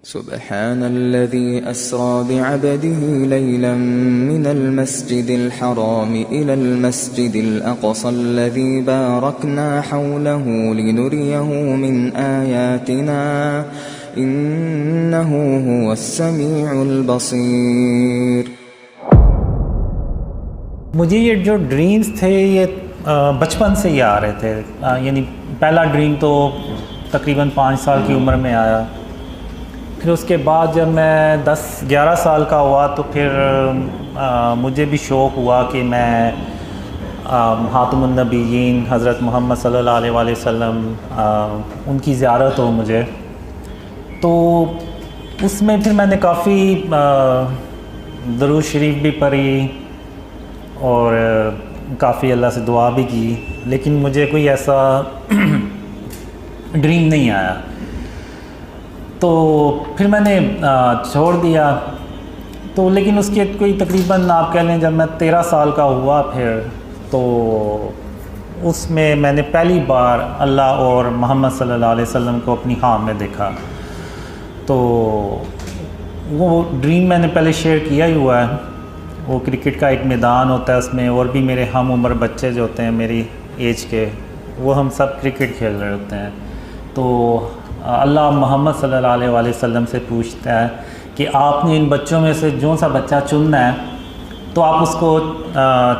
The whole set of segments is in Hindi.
सुब्हानल्लज़ी अस्रा बिअब्दिही लैलन मिनल मस्जिदिल हराम इलल मस्जिदिल अक़सल्लज़ी बारकना हौलहू लिनुरियहू मिन आयातिना इन्नहू हुवस्समीउल बसीर। मुझे ये जो ड्रीम्स थे ये बचपन से ही आ रहे थे। यानी पहला ड्रीम तो तकरीबन 5 साल की उम्र में आया। फिर उसके बाद जब मैं 10-11 साल का हुआ तो फिर मुझे भी शौक़ हुआ कि मैं ख़ातमुन नबिय्यीन हज़रत मोहम्मद सल्लल्लाहु अलैहि वसल्लम उनकी ज़ियारत हो मुझे। तो उसमें फिर मैंने काफ़ी दरूद शरीफ भी पढ़ी और काफ़ी अल्लाह से दुआ भी की, लेकिन मुझे कोई ऐसा ड्रीम नहीं आया। तो फिर मैंने छोड़ दिया। तो लेकिन उसके कोई तकरीबन आप कह लें जब मैं 13 साल का हुआ फिर तो उसमें मैंने पहली बार अल्लाह और मोहम्मद सल्लल्लाहु अलैहि वसल्लम को अपनी ख्वाब में देखा। तो वो ड्रीम मैंने पहले शेयर किया ही हुआ है। वो क्रिकेट का एक मैदान होता है, उसमें और भी मेरे हम उम्र बच्चे जो होते हैं मेरी एज के, वो हम सब क्रिकेट खेल रहे होते हैं। तो अल्लाह मोहम्मद सल्लल्लाहु अलैहि वसल्लम से पूछता है कि आपने इन बच्चों में से जो सा बच्चा चुनना है तो आप उसको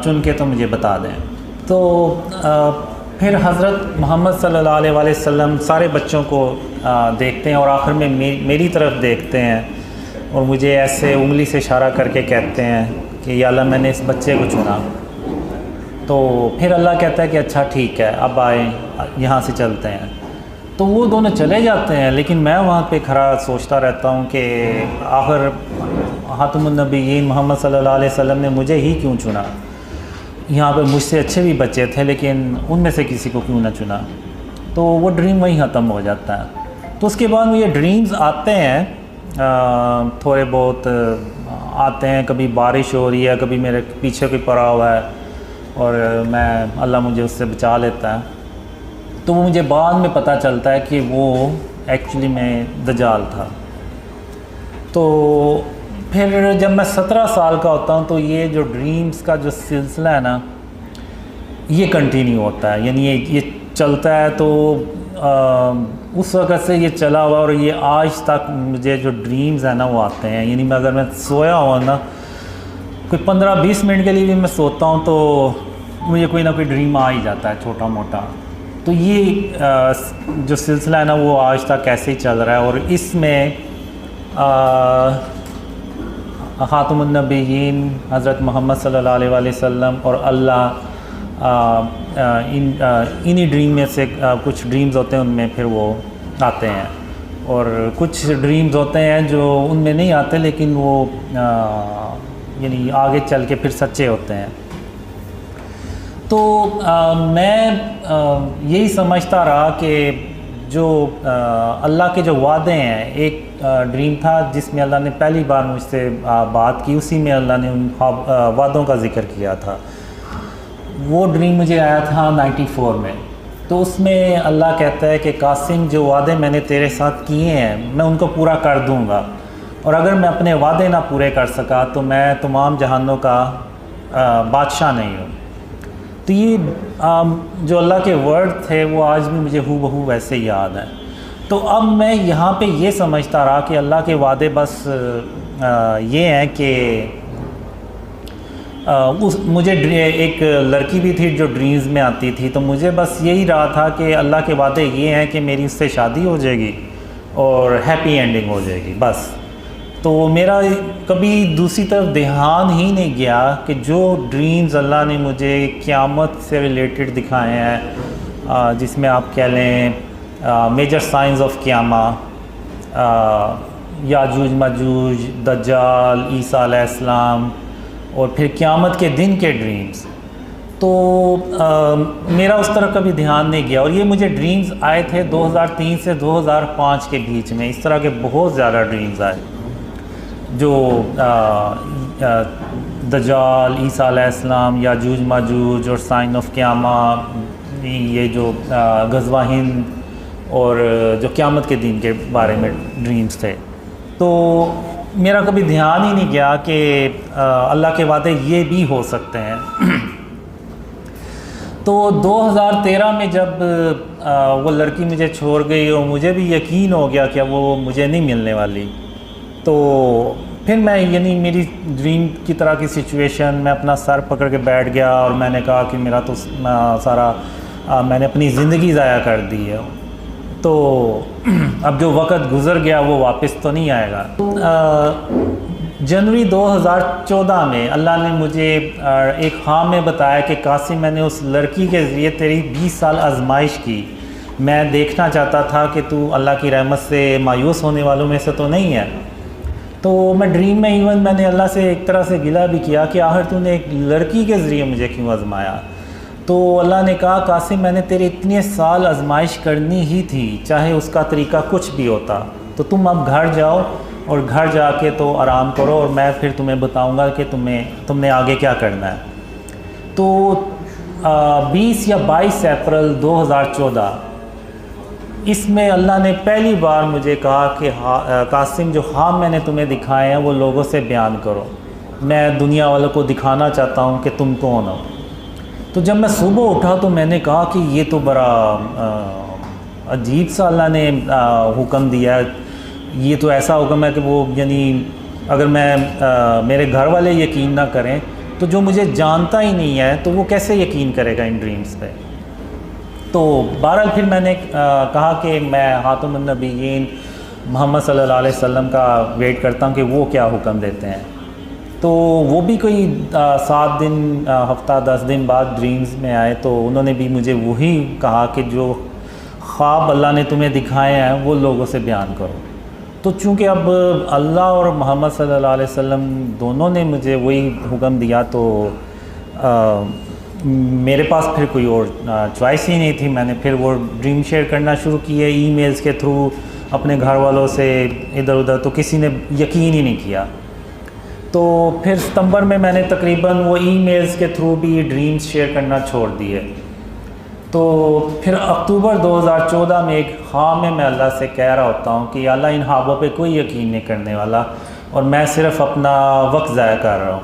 चुन के तो मुझे बता दें। तो फिर हज़रत मोहम्मद सल्लल्लाहु अलैहि वसल्लम सारे बच्चों को देखते हैं और आखिर में मेरी तरफ देखते हैं और मुझे ऐसे उंगली से इशारा करके कहते हैं कि या अल्लाह मैंने इस बच्चे को चुना। तो फिर अल्लाह कहता है कि अच्छा ठीक है, अब आए यहाँ से चलते हैं। तो वो दोनों चले जाते हैं, लेकिन मैं वहाँ पे खड़ा सोचता रहता हूँ कि आखिर ख़ातमुन नबिय्यीन मोहम्मद सल्लल्लाहु अलैहि वसल्लम ने मुझे ही क्यों चुना। यहाँ पे मुझसे अच्छे भी बच्चे थे, लेकिन उनमें से किसी को क्यों ना चुना। तो वो ड्रीम वहीं ख़त्म हो जाता है। तो उसके बाद ये ड्रीम्स आते हैं, थोड़े बहुत आते हैं। कभी बारिश हो रही है, कभी मेरे पीछे कोई पड़ा हुआ है और मैं अल्लाह मुझे उससे बचा लेता है। तो वो मुझे बाद में पता चलता है कि वो एक्चुअली मैं दज्जाल था। तो फिर जब मैं 17 साल का होता हूँ तो ये जो ड्रीम्स का जो सिलसिला है ना, ये कंटिन्यू होता है। यानी ये चलता है। तो उस वक़्त से ये चला हुआ और ये आज तक मुझे जो ड्रीम्स है ना वो आते हैं। यानी मैं अगर मैं सोया हुआ ना, कोई 15-20 मिनट के लिए भी मैं सोता हूँ तो मुझे कोई ना कोई ड्रीम आ ही जाता है छोटा मोटा। तो ये जो सिलसिला है ना वो आज तक ऐसे ही चल रहा है। और इसमें ख़ातमुन नबिय्यीन हज़रत मोहम्मद सल्लल्लाहु अलैहि वसल्लम और अल्लाह इन्हीं ड्रीम में से कुछ ड्रीम्स होते हैं उनमें फिर वो आते हैं, और कुछ ड्रीम्स होते हैं जो उनमें नहीं आते लेकिन वो यानी आगे चल के फिर सच्चे होते हैं। तो मैं यही समझता रहा कि जो अल्लाह के जो वादे हैं, एक ड्रीम था जिसमें अल्लाह ने पहली बार मुझसे बात की, उसी में अल्लाह ने उन वादों का ज़िक्र किया था। वो ड्रीम मुझे आया था 94 में। तो उसमें अल्लाह कहता है कि कासिम, जो वादे मैंने तेरे साथ किए हैं मैं उनको पूरा कर दूँगा, और अगर मैं अपने वादे ना पूरे कर सका तो मैं तमाम जहानों का बादशाह नहीं हूँ। तो ये जो अल्लाह के वर्ड थे वो आज भी मुझे हूबहू वैसे ही याद है। तो अब मैं यहाँ पे ये समझता रहा कि अल्लाह के वादे बस ये हैं कि मुझे एक लड़की भी थी जो ड्रीम्स में आती थी। तो मुझे बस यही रहा था कि अल्लाह के वादे ये हैं कि मेरी उससे शादी हो जाएगी और हैप्पी एंडिंग हो जाएगी बस। तो मेरा कभी दूसरी तरफ ध्यान ही नहीं गया कि जो ड्रीम्स अल्लाह ने मुझे क़यामत से रिलेटेड दिखाए हैं, जिसमें आप कह लें major science of क़यामा, Yajuj Majuj, दज्जाल, ईसा अलैहिस्सलाम और फिर क़यामत के दिन के ड्रीम्स। तो मेरा उस तरफ कभी ध्यान नहीं गया। और ये मुझे ड्रीम्स आए थे 2003 से 2005 के बीच में। इस तरह के बहुत ज़्यादा ड्रीम्स आए जो दज्जाल, ईसा अलैहिस्सलाम, याजूज माजूज और साइन ऑफ क़यामा, ये जो गज़वा हिंद और जो क़यामत के दिन के बारे में ड्रीम्स थे। तो मेरा कभी ध्यान ही नहीं गया कि अल्लाह के वादे ये भी हो सकते हैं। तो 2013 में जब वो लड़की मुझे छोड़ गई और मुझे भी यकीन हो गया कि वो मुझे नहीं मिलने वाली, तो फिर मैं यानी मेरी ड्रीम की तरह की सिचुएशन, मैं अपना सर पकड़ के बैठ गया और मैंने कहा कि मेरा तो सारा मैंने अपनी ज़िंदगी ज़ाया कर दी है, तो अब जो वक़्त गुज़र गया वो वापस तो नहीं आएगा। जनवरी 2014 में अल्लाह ने मुझे एक ख्वाब में बताया कि कासिम, मैंने उस लड़की के ज़रिए तेरी 20 साल आजमाइश की। मैं देखना चाहता था कि तू अल्लाह की रहमत से मायूस होने वालों में से तो नहीं है। तो मैं ड्रीम में इवन मैंने अल्लाह से एक तरह से गिला भी किया कि आखिर तूने एक लड़की के ज़रिए मुझे क्यों आजमाया। तो अल्लाह ने कहा, कासिम, मैंने तेरे इतने साल आजमाइश करनी ही थी, चाहे उसका तरीका कुछ भी होता। तो तुम अब घर जाओ और घर जाके तो आराम करो और मैं फिर तुम्हें बताऊंगा कि तुमने आगे क्या करना है। तो 20 या 22 अप्रैल 2014 इसमें अल्लाह ने पहली बार मुझे कहा कि कासिम, जो ख्वाब मैंने तुम्हें दिखाए हैं वो लोगों से बयान करो। मैं दुनिया वालों को दिखाना चाहता हूँ कि तुम कौन हो। तो जब मैं सुबह उठा तो मैंने कहा कि ये तो बड़ा अजीब सा अल्लाह ने हुक्म दिया है। ये तो ऐसा हुक्म है कि वो यानी अगर मैं मेरे घर वाले यकीन ना करें तो जो मुझे जानता ही नहीं है तो वो कैसे यकीन करेगा इन ड्रीम्स पे। तो बहरहाल फिर मैंने कहा कि मैं खातमुन नबीयीन मोहम्मद सल्लल्लाहु अलैहि वसल्लम का वेट करता हूँ कि वो क्या हुक्म देते हैं। तो वो भी कोई 7 दिन हफ्ता 10 दिन बाद ड्रीम्स में आए, तो उन्होंने भी मुझे वही कहा कि जो ख्वाब अल्लाह ने तुम्हें दिखाए हैं वो लोगों से बयान करो। तो चूँकि अब अल्लाह और मोहम्मद सल्लल्लाहु अलैहि वसल्लम दोनों ने मुझे वही हुक्म दिया, तो मेरे पास फिर कोई और चॉइस ही नहीं थी। मैंने फिर वो ड्रीम शेयर करना शुरू किए ईमेल्स के थ्रू अपने घर वालों से इधर उधर, तो किसी ने यकीन ही नहीं किया। तो फिर सितंबर में मैंने तकरीबन वो ईमेल्स के थ्रू भी ड्रीम्स शेयर करना छोड़ दिए। तो फिर अक्टूबर 2014 में एक ख्वाब में मैं अल्लाह से कह रहा होता हूँ कि अल्लाह, इन ख्वाबों पे कोई यकीन नहीं करने वाला और मैं सिर्फ़ अपना वक्त ज़ाया कर रहा हूँ।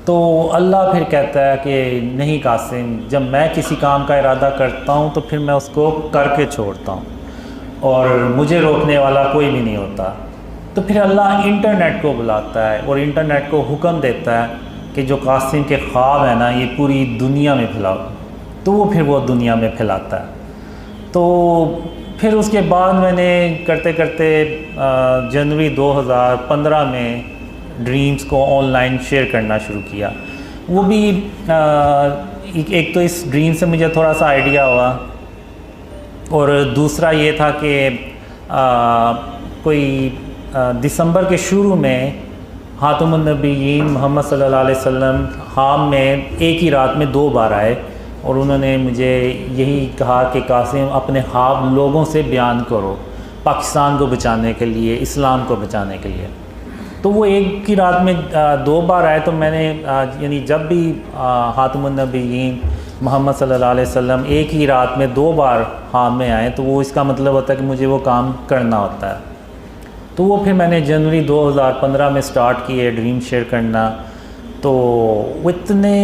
तो अल्लाह फिर कहता है कि नहीं कासिम, जब मैं किसी काम का इरादा करता हूँ तो फिर मैं उसको करके छोड़ता हूँ और मुझे रोकने वाला कोई भी नहीं होता। तो फिर अल्लाह इंटरनेट को बुलाता है और इंटरनेट को हुक्म देता है कि जो कासिम के ख्वाब है ना, ये पूरी दुनिया में फैलाओ। तो वो फिर वो दुनिया में फैलाता है। तो फिर उसके बाद मैंने करते करते जनवरी 2015 में ड्रीम्स को ऑनलाइन शेयर करना शुरू किया। वो भी एक तो इस ड्रीम से मुझे थोड़ा सा आइडिया हुआ और दूसरा ये था कि कोई दिसंबर के शुरू में खातमुन नबीयीन मोहम्मद सल्लल्लाहु अलैहि वसल्लम ख्वाब में एक ही रात में 2 बार आए और उन्होंने मुझे यही कहा कि कासिम, अपने ख्वाब लोगों से बयान करो, पाकिस्तान को बचाने के लिए, इस्लाम को बचाने के लिए। तो वो एक ही रात में 2 बार आए। तो मैंने यानी जब भी खातमुन नबीयीन मोहम्मद सल्लल्लाहु अलैहि वसल्लम एक ही रात में 2 बार ख्वाब में आए तो वो इसका मतलब होता है कि मुझे वो काम करना होता है। तो वो फिर मैंने जनवरी 2015 में स्टार्ट किए ड्रीम शेयर करना। तो वो इतने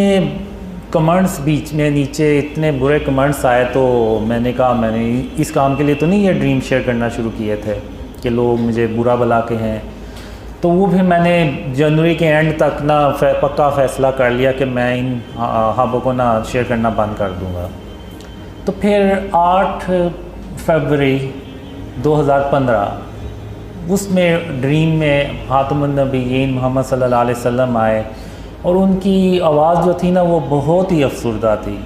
कमेंट्स बीच में नीचे इतने बुरे कमेंट्स आए, तो मैंने कहा मैंने इस काम के लिए तो नहीं ये ख्वाब शेयर करना शुरू किए थे कि लोग मुझे बुरा भला के हैं। तो वो फिर मैंने जनवरी के एंड तक ना पक्का फ़ैसला कर लिया कि मैं इन ख्वाबों को ना शेयर करना बंद कर दूँगा। तो फिर 8 फरवरी 2015 उसमें ड्रीम में खातमुन नबीयीन मोहम्मद सल्लल्लाहु अलैहि वसल्लम आए और उनकी आवाज़ जो थी ना वो बहुत ही अफसरदा थी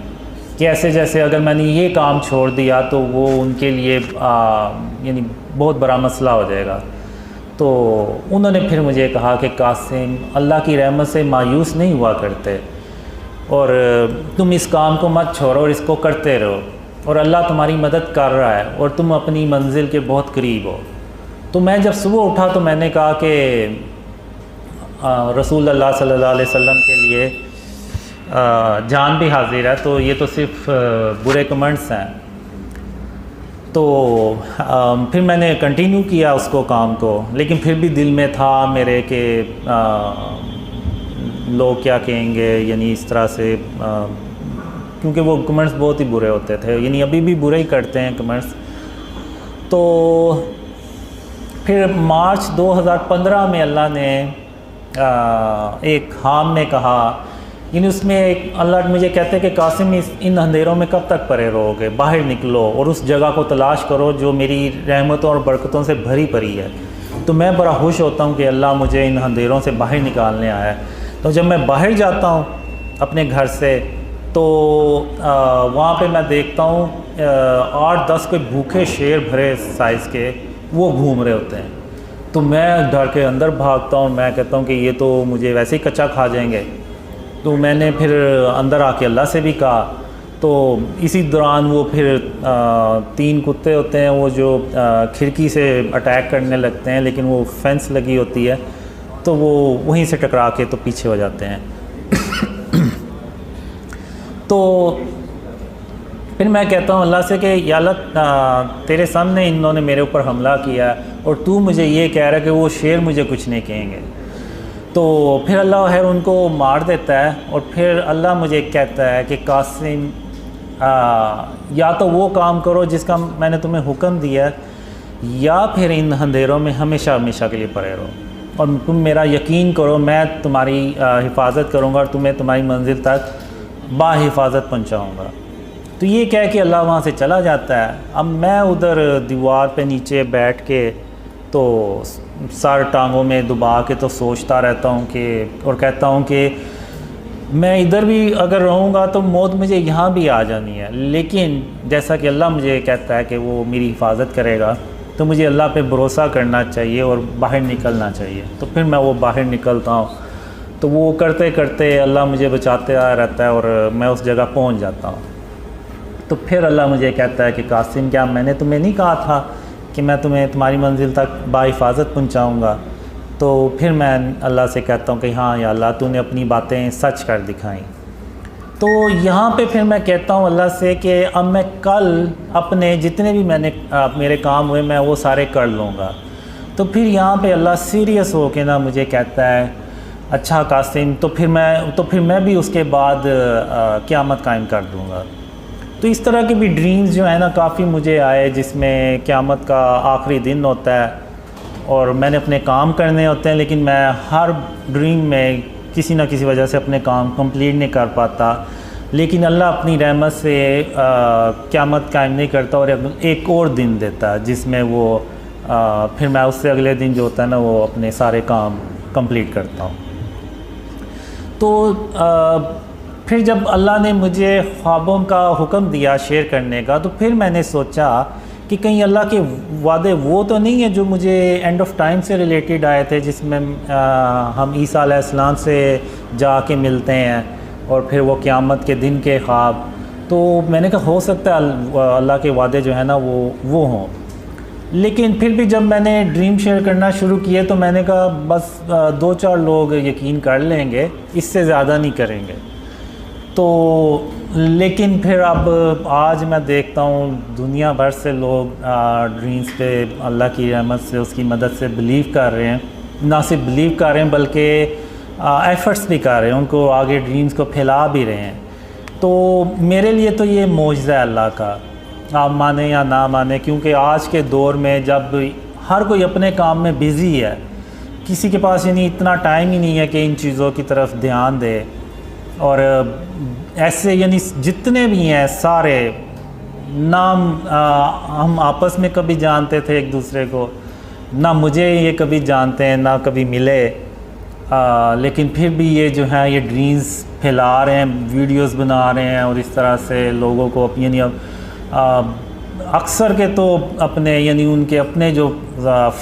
कि ऐसे जैसे अगर मैंने ये काम छोड़ दिया तो वो उनके लिए यानी बहुत बड़ा मसला हो जाएगा। तो उन्होंने फिर मुझे कहा कि कासिम, अल्लाह की रहमत से मायूस नहीं हुआ करते और तुम इस काम को मत छोड़ो और इसको करते रहो और अल्लाह तुम्हारी मदद कर रहा है और तुम अपनी मंजिल के बहुत करीब हो। तो मैं जब सुबह उठा तो मैंने कहा कि रसूल अल्लाह सल्लल्लाहु अलैहि वसल्लम के लिए जान भी हाजिर है, तो ये तो सिर्फ बुरे कमेंट्स हैं। तो फिर मैंने कंटिन्यू किया उसको काम को, लेकिन फिर भी दिल में था मेरे कि लोग क्या कहेंगे, यानी इस तरह से क्योंकि वो कमेंट्स बहुत ही बुरे होते थे, यानी अभी भी बुरे ही करते हैं कमेंट्स। तो फिर मार्च 2015 में अल्लाह ने एक खाम में कहा, यानी उसमें एक अल्लाह मुझे कहते हैं कि कासिम इन अंधेरों में कब तक पड़े रहोगे, बाहर निकलो और उस जगह को तलाश करो जो मेरी रहमतों और बरकतों से भरी पड़ी है। तो मैं बड़ा खुश होता हूँ कि अल्लाह मुझे इन अंधेरों से बाहर निकालने आया है। तो जब मैं बाहर जाता हूँ अपने घर से, तो वहाँ पे मैं देखता हूँ 8-10 कोई भूखे शेर भरे साइज़ के वो घूम रहे होते हैं। तो मैं डर के अंदर भागता हूँ, मैं कहता हूँ कि ये तो मुझे वैसे ही कच्चा खा जाएंगे। तो मैंने फिर अंदर आके अल्लाह से भी कहा। तो इसी दौरान वो फिर 3 कुत्ते होते हैं वो जो खिड़की से अटैक करने लगते हैं, लेकिन वो फेंस लगी होती है तो वो वहीं से टकरा के तो पीछे हो जाते हैं। तो फिर मैं कहता हूँ अल्लाह से कि या अल्लाह तेरे सामने इन्होंने मेरे ऊपर हमला किया और तू मुझे ये कह रहा है कि वो शेर मुझे कुछ नहीं कहेंगे। तो फिर अल्लाह खैर उनको मार देता है और फिर अल्लाह मुझे कहता है कि कासिम या तो वो काम करो जिसका मैंने तुम्हें हुक्म दिया, या फिर इन अंधेरों में हमेशा हमेशा के लिए पड़े रहो और तुम मेरा यकीन करो, मैं तुम्हारी हिफाजत करूँगा और तुम्हें तुम्हारी मंजिल तक बाहिफाजत पहुँचाऊँगा। तो ये कह के अल्लाह वहाँ से चला जाता है। अब मैं उधर दीवार पे नीचे बैठ के तो सर टांगों में दबा के तो सोचता रहता हूँ कि और कहता हूँ कि मैं इधर भी अगर रहूँगा तो मौत मुझे यहाँ भी आ जानी है, लेकिन जैसा कि अल्लाह मुझे कहता है कि वो मेरी हिफाजत करेगा, तो मुझे अल्लाह पे भरोसा करना चाहिए और बाहर निकलना चाहिए। तो फिर मैं वो बाहर निकलता हूँ, तो वो करते करते अल्लाह मुझे बचाते आ रहता है और मैं उस जगह पहुँच जाता हूँ। तो फिर अल्लाह मुझे कहता है कि कासिम क्या मैंने तुम्हें नहीं कहा था कि मैं तुम्हें तुम्हारी मंजिल तक बाहिफाजत पहुँचाऊँगा। तो फिर मैं अल्लाह से कहता हूँ कि हाँ या अल्लाह तूने अपनी बातें सच कर दिखाई। तो यहाँ पे फिर मैं कहता हूँ अल्लाह से कि अब मैं कल अपने जितने भी मेरे काम हुए मैं वो सारे कर लूँगा। तो फिर यहाँ पे अल्लाह सीरियस हो के ना मुझे कहता है अच्छा कासिम, तो फिर मैं भी उसके बाद क़यामत कायम कर दूँगा। तो इस तरह के भी ड्रीम्स जो है ना काफ़ी मुझे आए, जिसमें क़यामत का आखिरी दिन होता है और मैंने अपने काम करने होते हैं, लेकिन मैं हर ड्रीम में किसी न किसी वजह से अपने काम कंप्लीट नहीं कर पाता। लेकिन अल्लाह अपनी रहमत से क़यामत कायम नहीं करता और एक और दिन देता है जिसमें वो फिर मैं उससे अगले दिन जो होता है ना वो अपने सारे काम कंप्लीट करता हूँ। तो फिर जब अल्लाह ने मुझे ख्वाबों का हुक्म दिया शेयर करने का, तो फिर मैंने सोचा कि कहीं अल्लाह के वादे वो तो नहीं है जो मुझे एंड ऑफ टाइम से रिलेटेड आए थे, जिसमें हम ईसा अलैहिस्सलाम से जाके मिलते हैं और फिर वो क़यामत के दिन के ख्वाब। तो मैंने कहा हो सकता है अल्लाह के वादे जो है ना वो हों। लेकिन फिर भी जब मैंने ड्रीम शेयर करना शुरू किए तो मैंने कहा बस 2-4 लोग यकीन कर लेंगे, इससे ज़्यादा नहीं करेंगे। तो लेकिन फिर अब आज मैं देखता हूँ दुनिया भर से लोग ड्रीम्स पे अल्लाह की रहमत से उसकी मदद से बिलीव कर रहे हैं, ना सिर्फ बिलीव कर रहे हैं बल्कि एफ़र्ट्स भी कर रहे हैं, उनको आगे ड्रीम्स को फैला भी रहे हैं। तो मेरे लिए तो ये मौजज़ा है अल्लाह का, आप माने या ना माने, क्योंकि आज के दौर में जब हर कोई अपने काम में बिज़ी है, किसी के पास यानी इतना टाइम ही नहीं है कि इन चीज़ों की तरफ ध्यान दे। और ऐसे यानी जितने भी हैं सारे नाम हम आपस में कभी जानते थे एक दूसरे को, ना मुझे ये कभी जानते हैं ना कभी मिले, लेकिन फिर भी ये जो है ये ड्रीम्स फैला रहे हैं, वीडियोस बना रहे हैं और इस तरह से लोगों को यानी अक्सर के तो अपने यानी उनके अपने जो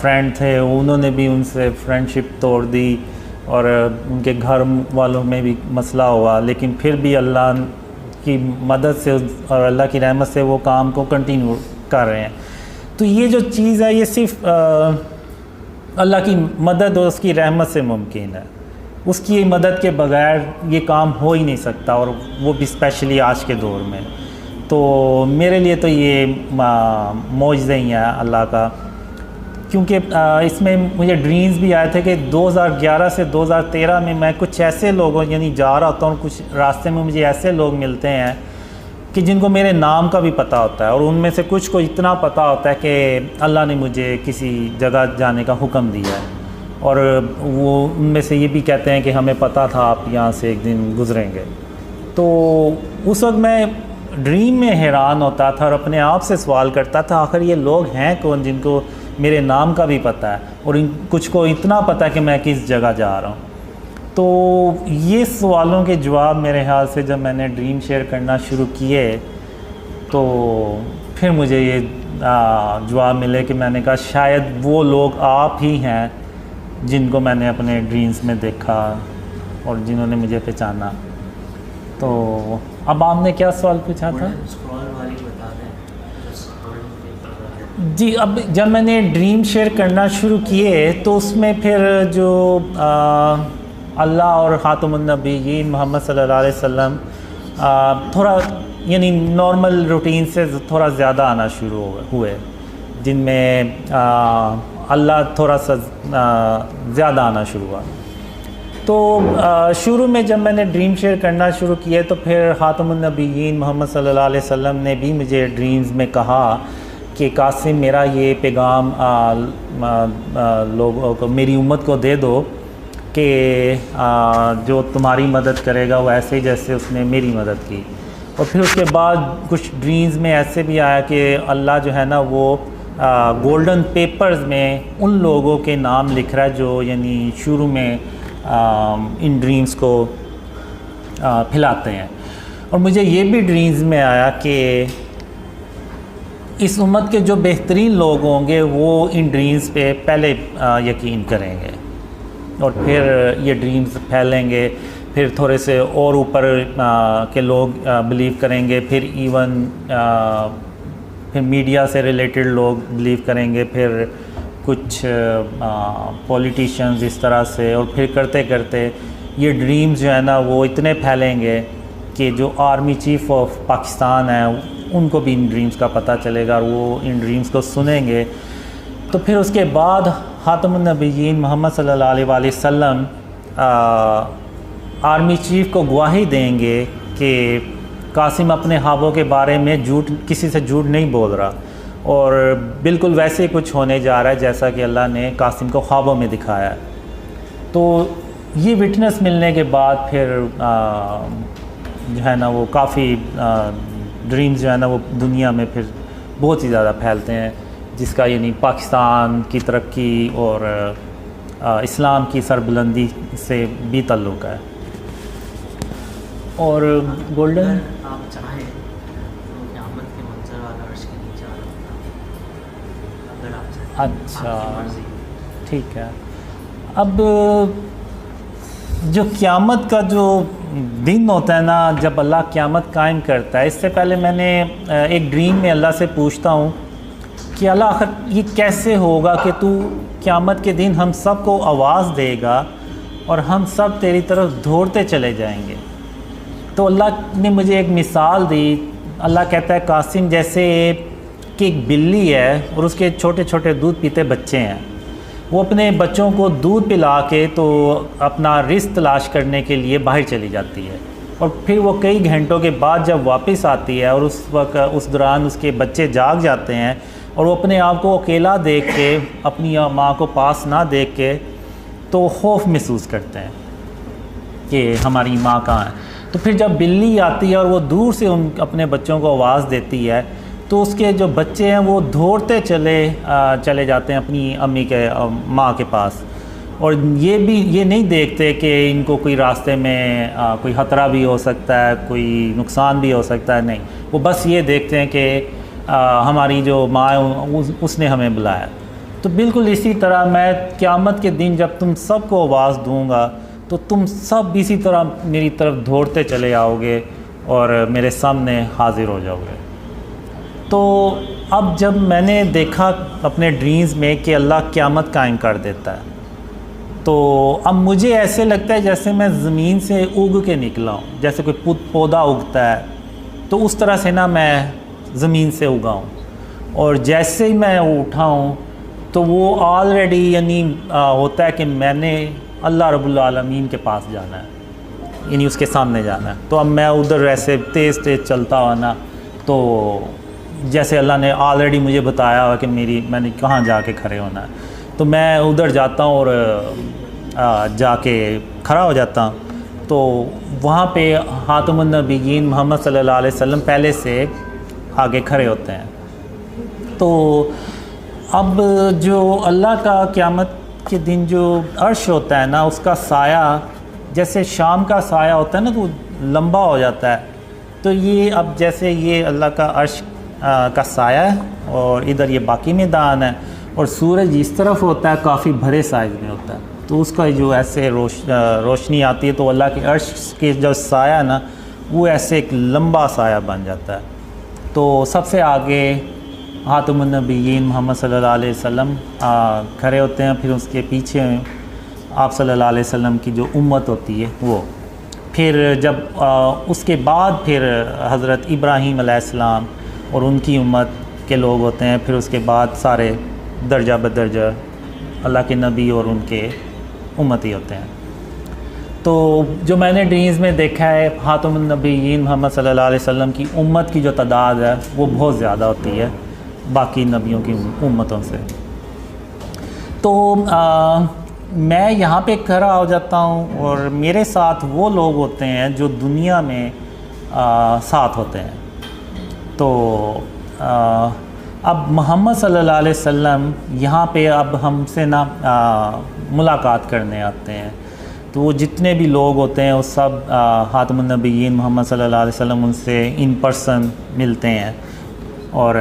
फ्रेंड थे उन्होंने भी उनसे फ्रेंडशिप तोड़ दी और उनके घर वालों में भी मसला हुआ, लेकिन फिर भी अल्लाह की मदद से और अल्लाह की रहमत से वो काम को कंटिन्यू कर रहे हैं। तो ये जो चीज़ है ये सिर्फ अल्लाह की मदद और उसकी रहमत से मुमकिन है, उसकी मदद के बगैर ये काम हो ही नहीं सकता, और वो भी स्पेशली आज के दौर में। तो मेरे लिए तो ये मौजज़ा ही है अल्लाह का, क्योंकि इसमें मुझे ड्रीम्स भी आए थे कि 2011 से 2013 में मैं कुछ ऐसे लोगों यानी जा रहा होता हूँ, कुछ रास्ते में मुझे ऐसे लोग मिलते हैं कि जिनको मेरे नाम का भी पता होता है, और उनमें से कुछ को इतना पता होता है कि अल्लाह ने मुझे किसी जगह जाने का हुक्म दिया है, और वो उनमें से ये भी कहते हैं कि हमें पता था आप यहाँ से एक दिन गुज़रेंगे। तो उस वक्त मैं ड्रीम में हैरान होता था और अपने आप से सवाल करता था आखिर ये लोग हैं कौन जिनको मेरे नाम का भी पता है और कुछ को इतना पता है कि मैं किस जगह जा रहा हूँ। तो ये सवालों के जवाब मेरे ख्याल से जब मैंने ड्रीम शेयर करना शुरू किए तो फिर मुझे ये जवाब मिले कि मैंने कहा शायद वो लोग आप ही हैं जिनको मैंने अपने ड्रीम्स में देखा और जिन्होंने मुझे पहचाना। तो अब आपने क्या सवाल पूछा था? जी, अब जब मैंने ड्रीम शेयर करना शुरू किए तो उसमें फिर जो अल्लाह और ख़ातमुन नबीयीन मोहम्मद सल्लल्लाहु अलैहि वसल्लम थोड़ा यानी नॉर्मल रूटीन से थोड़ा ज़्यादा आना शुरू हुए, जिनमें अल्लाह थोड़ा सा ज़्यादा आना शुरू हुआ। तो शुरू में जब मैंने ड्रीम शेयर करना शुरू किए तो फिर ख़ातमुन नबीयीन मोहम्मद सल्लल्लाहु अलैहि वसल्लम ने भी मुझे ड्रीम्स में कहा कि कासिम मेरा ये पैगाम लोगों को, मेरी उम्मत को दे दो कि जो तुम्हारी मदद करेगा वो ऐसे ही जैसे उसने मेरी मदद की। और फिर उसके बाद कुछ ड्रीम्स में ऐसे भी आया कि अल्लाह जो है ना वो गोल्डन पेपर्स में उन लोगों के नाम लिख रहा है जो यानी शुरू में इन ड्रीम्स को फैलाते हैं। और मुझे ये भी ड्रीम्स में आया कि इस उम्मत के जो बेहतरीन लोग होंगे वो इन ड्रीम्स पे पहले यकीन करेंगे और फिर ये ड्रीम्स फैलेंगे, फिर थोड़े से और ऊपर के लोग बिलीव करेंगे, फिर इवन फिर मीडिया से रिलेटेड लोग बिलीव करेंगे, फिर कुछ पॉलिटिशियंस इस तरह से, और फिर करते करते ये ड्रीम्स जो है ना वो इतने फैलेंगे कि जो आर्मी चीफ़ ऑफ पाकिस्तान है उनको भी इन ड्रीम्स का पता चलेगा और वो इन ड्रीम्स को सुनेंगे। तो फिर उसके बाद ख़ातमुन नबीयीन मोहम्मद सल्लल्लाहु अलैहि वसल्लम आर्मी चीफ़ को गवाही देंगे कि कासिम अपने ख्वाबों के बारे में किसी से झूठ नहीं बोल रहा, और बिल्कुल वैसे ही कुछ होने जा रहा है जैसा कि अल्लाह ने कासिम को ख्वाबों में दिखाया है। तो ये विटनेस मिलने के बाद फिर जो है ना वो काफ़ी ड्रीम्स जो है ना वो दुनिया में फिर बहुत ही ज़्यादा फैलते हैं, जिसका यानी पाकिस्तान की तरक्की और इस्लाम की सरबुलंदी से भी ताल्लुक़ है। और गोल्डन आप चाहें तो क़यामत के मंजर वाला अर्श के नीचे वाला अगर आप चाहें। अच्छा, ठीक है। अब जो क़यामत का जो दिन होता है ना, जब अल्लाह क़यामत कायम करता है, इससे पहले मैंने एक ड्रीम में अल्लाह से पूछता हूँ कि अल्लाह आखिर ये कैसे होगा कि तू क़यामत के दिन हम सब को आवाज़ देगा और हम सब तेरी तरफ दौड़ते चले जाएंगे। तो अल्लाह ने मुझे एक मिसाल दी। अल्लाह कहता है कासिम जैसे कि एक बिल्ली है और उसके छोटे छोटे दूध पीते बच्चे हैं, वो अपने बच्चों को दूध पिला के तो अपना रिज़्क़ तलाश करने के लिए बाहर चली जाती है, और फिर वो कई घंटों के बाद जब वापस आती है और उस वक्त उस दौरान उसके बच्चे जाग जाते हैं और वो अपने आप को अकेला देख के, अपनी माँ को पास ना देख के तो खौफ महसूस करते हैं कि हमारी माँ कहाँ है। तो फिर जब बिल्ली आती है और वो दूर से अपने बच्चों को आवाज़ देती है तो उसके जो बच्चे हैं वो दौड़ते चले जाते हैं अपनी अम्मी के माँ के पास, और ये नहीं देखते कि इनको कोई रास्ते में कोई ख़तरा भी हो सकता है, कोई नुकसान भी हो सकता है। नहीं, वो बस ये देखते हैं कि हमारी जो माँ है उसने हमें बुलाया। तो बिल्कुल इसी तरह मैं क़यामत के दिन जब तुम सबको आवाज़ दूँगा तो तुम सब इसी तरह मेरी तरफ दौड़ते चले आओगे और मेरे सामने हाज़िर हो जाओगे। तो अब जब मैंने देखा अपने ड्रीम्स में कि अल्लाह क़यामत कायम कर देता है, तो अब मुझे ऐसे लगता है जैसे मैं ज़मीन से उग के निकला हूँ, जैसे कोई पौधा उगता है तो उस तरह से ना मैं ज़मीन से उगाऊँ, और जैसे ही मैं उठा हूँ तो वो ऑलरेडी यानी होता है कि मैंने अल्लाह रब्बुल आलमीन के पास जाना है, यानी उसके सामने जाना है। तो अब मैं उधर ऐसे तेज़ तेज़ चलता हुआ ना, तो जैसे अल्लाह ने ऑलरेडी मुझे बताया हुआ कि मैंने कहाँ जाके खड़े होना है, तो मैं उधर जाता हूँ और जाके खड़ा हो जाता हूँ। तो वहाँ पे खातमुन नबिय्यीन मोहम्मद सल्लल्लाहु अलैहि वसल्लम पहले से आगे खड़े होते हैं। तो अब जो अल्लाह का क़यामत के दिन जो अर्श होता है ना, उसका साया जैसे शाम का साया होता है ना, तो लंबा हो जाता है। तो ये अब जैसे ये अल्लाह का अर्श का साया है और इधर ये बाकी मैदान है, और सूरज इस तरफ होता है, काफ़ी बड़े साइज़ में होता है। तो उसका जो ऐसे रोशनी आती है तो अल्लाह के अर्श के जो साया ना, वो ऐसे एक लंबा साया बन जाता है। तो सबसे आगे खातमुन नबिय्यीन मोहम्मद सल्लल्लाहु अलैहि वसल्लम खड़े होते हैं, फिर उसके पीछे आप सल्लल्लाहु अलैहि वसल्लम की जो उम्मत होती है वो, फिर जब उसके बाद फिर हज़रत इब्राहीम अलैहिस्सलाम और उनकी उम्मत के लोग होते हैं, फिर उसके बाद सारे दर्जा बदर्जा अल्लाह के नबी और उनके उम्मती होते हैं। तो जो मैंने ड्रीम्स में देखा है, खातमुन नबिय्यीन मोहम्मद सल्लल्लाहु अलैहि वसल्लम की उम्मत की जो तादाद है वो बहुत ज़्यादा होती है बाकी नबियों की उम्मतों से। तो मैं यहाँ पे खड़ा हो जाता हूँ और मेरे साथ वो लोग होते हैं जो दुनिया में साथ होते हैं। तो अब मोहम्मद सल्लल्लाहु अलैहि वसल्लम यहाँ पे अब हमसे ना मुलाकात करने आते हैं। तो वो जितने भी लोग होते हैं वो सब खातमुन नबिय्यीन मोहम्मद सल्लल्लाहु अलैहि वसल्लम उनसे इन पर्सन मिलते हैं, और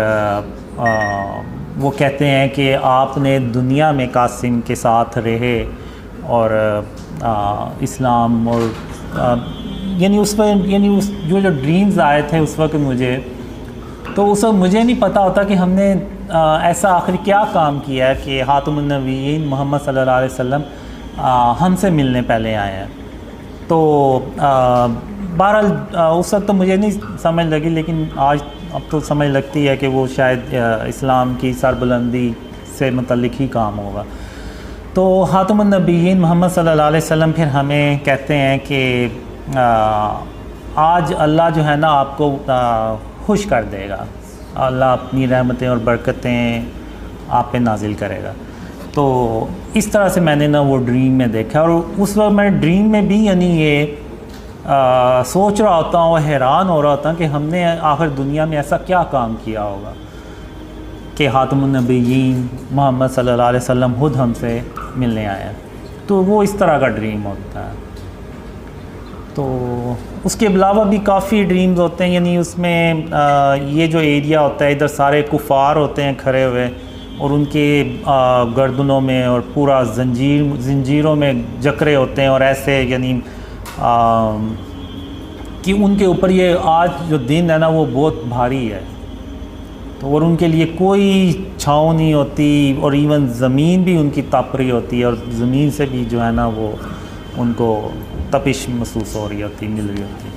वो कहते हैं कि आपने दुनिया में कासिम के साथ रहे और इस्लाम और यानी उस पर यानी उस जो ड्रीम्स आए थे उस वक्त मुझे, तो उस वक्त मुझे नहीं पता होता कि हमने ऐसा आखिर क्या काम किया है कि खातमुन नबिय्यीन मोहम्मद सल्लल्लाहु अलैहि वसल्लम हमसे मिलने पहले आए हैं। तो बहरहाल उस वक्त तो मुझे नहीं समझ लगी, लेकिन आज अब तो समझ लगती है कि वो शायद इस्लाम की सरबुलंदी से मुतल्लिक ही काम होगा। तो खातमुन नबिय्यीन मोहम्मद सल्लल्लाहु अलैहि वसल्लम फिर हमें कहते हैं कि आज अल्लाह जो है ना आपको खुश कर देगा, अल्लाह अपनी रहमतें और बरकतें आप पे नाजिल करेगा। तो इस तरह से मैंने ना वो ड्रीम में देखा, और उस वक्त मैं ड्रीम में भी यानी ये सोच रहा होता हूँ, हैरान हो रहा होता कि हमने आखिर दुनिया में ऐसा क्या काम किया होगा कि खातमुन नबिय्यीन मोहम्मद सल्लल्लाहु अलैहि वसल्लम खुद हमसे मिलने आए हैं। तो वो इस तरह का ड्रीम होता है। तो उसके अलावा भी काफ़ी ड्रीम्स होते हैं, यानी उसमें ये जो एरिया होता है इधर सारे कुफ़ार होते हैं खड़े हुए, और उनके गर्दनों में और पूरा जंजीरों में जकरे होते हैं, और ऐसे यानी कि उनके ऊपर ये आज जो दिन है ना वो बहुत भारी है। तो और उनके लिए कोई छाँव नहीं होती, और इवन ज़मीन भी उनकी तप रही होती है, और ज़मीन से भी जो है ना वो उनको तपिश महसूस हो रही होती, मिल रही होती।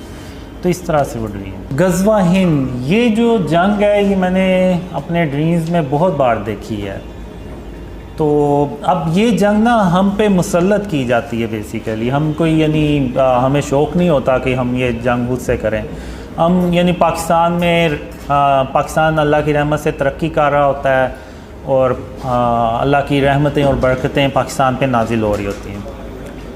तो इस तरह से वो ड्रीम। गज़वा हिंद, ये जो जंग है ये मैंने अपने ड्रीम्स में बहुत बार देखी है। तो अब ये जंग ना हम पे मुसल्लत की जाती है बेसिकली, हम कोई यानी हमें शौक़ नहीं होता कि हम ये जंग खुद से करें। हम यानी पाकिस्तान में पाकिस्तान अल्लाह की रहमत से तरक्की कर रहा होता है, और अल्लाह की रहमतें और बरकतें पाकिस्तान पे नाजिल हो रही होती हैं।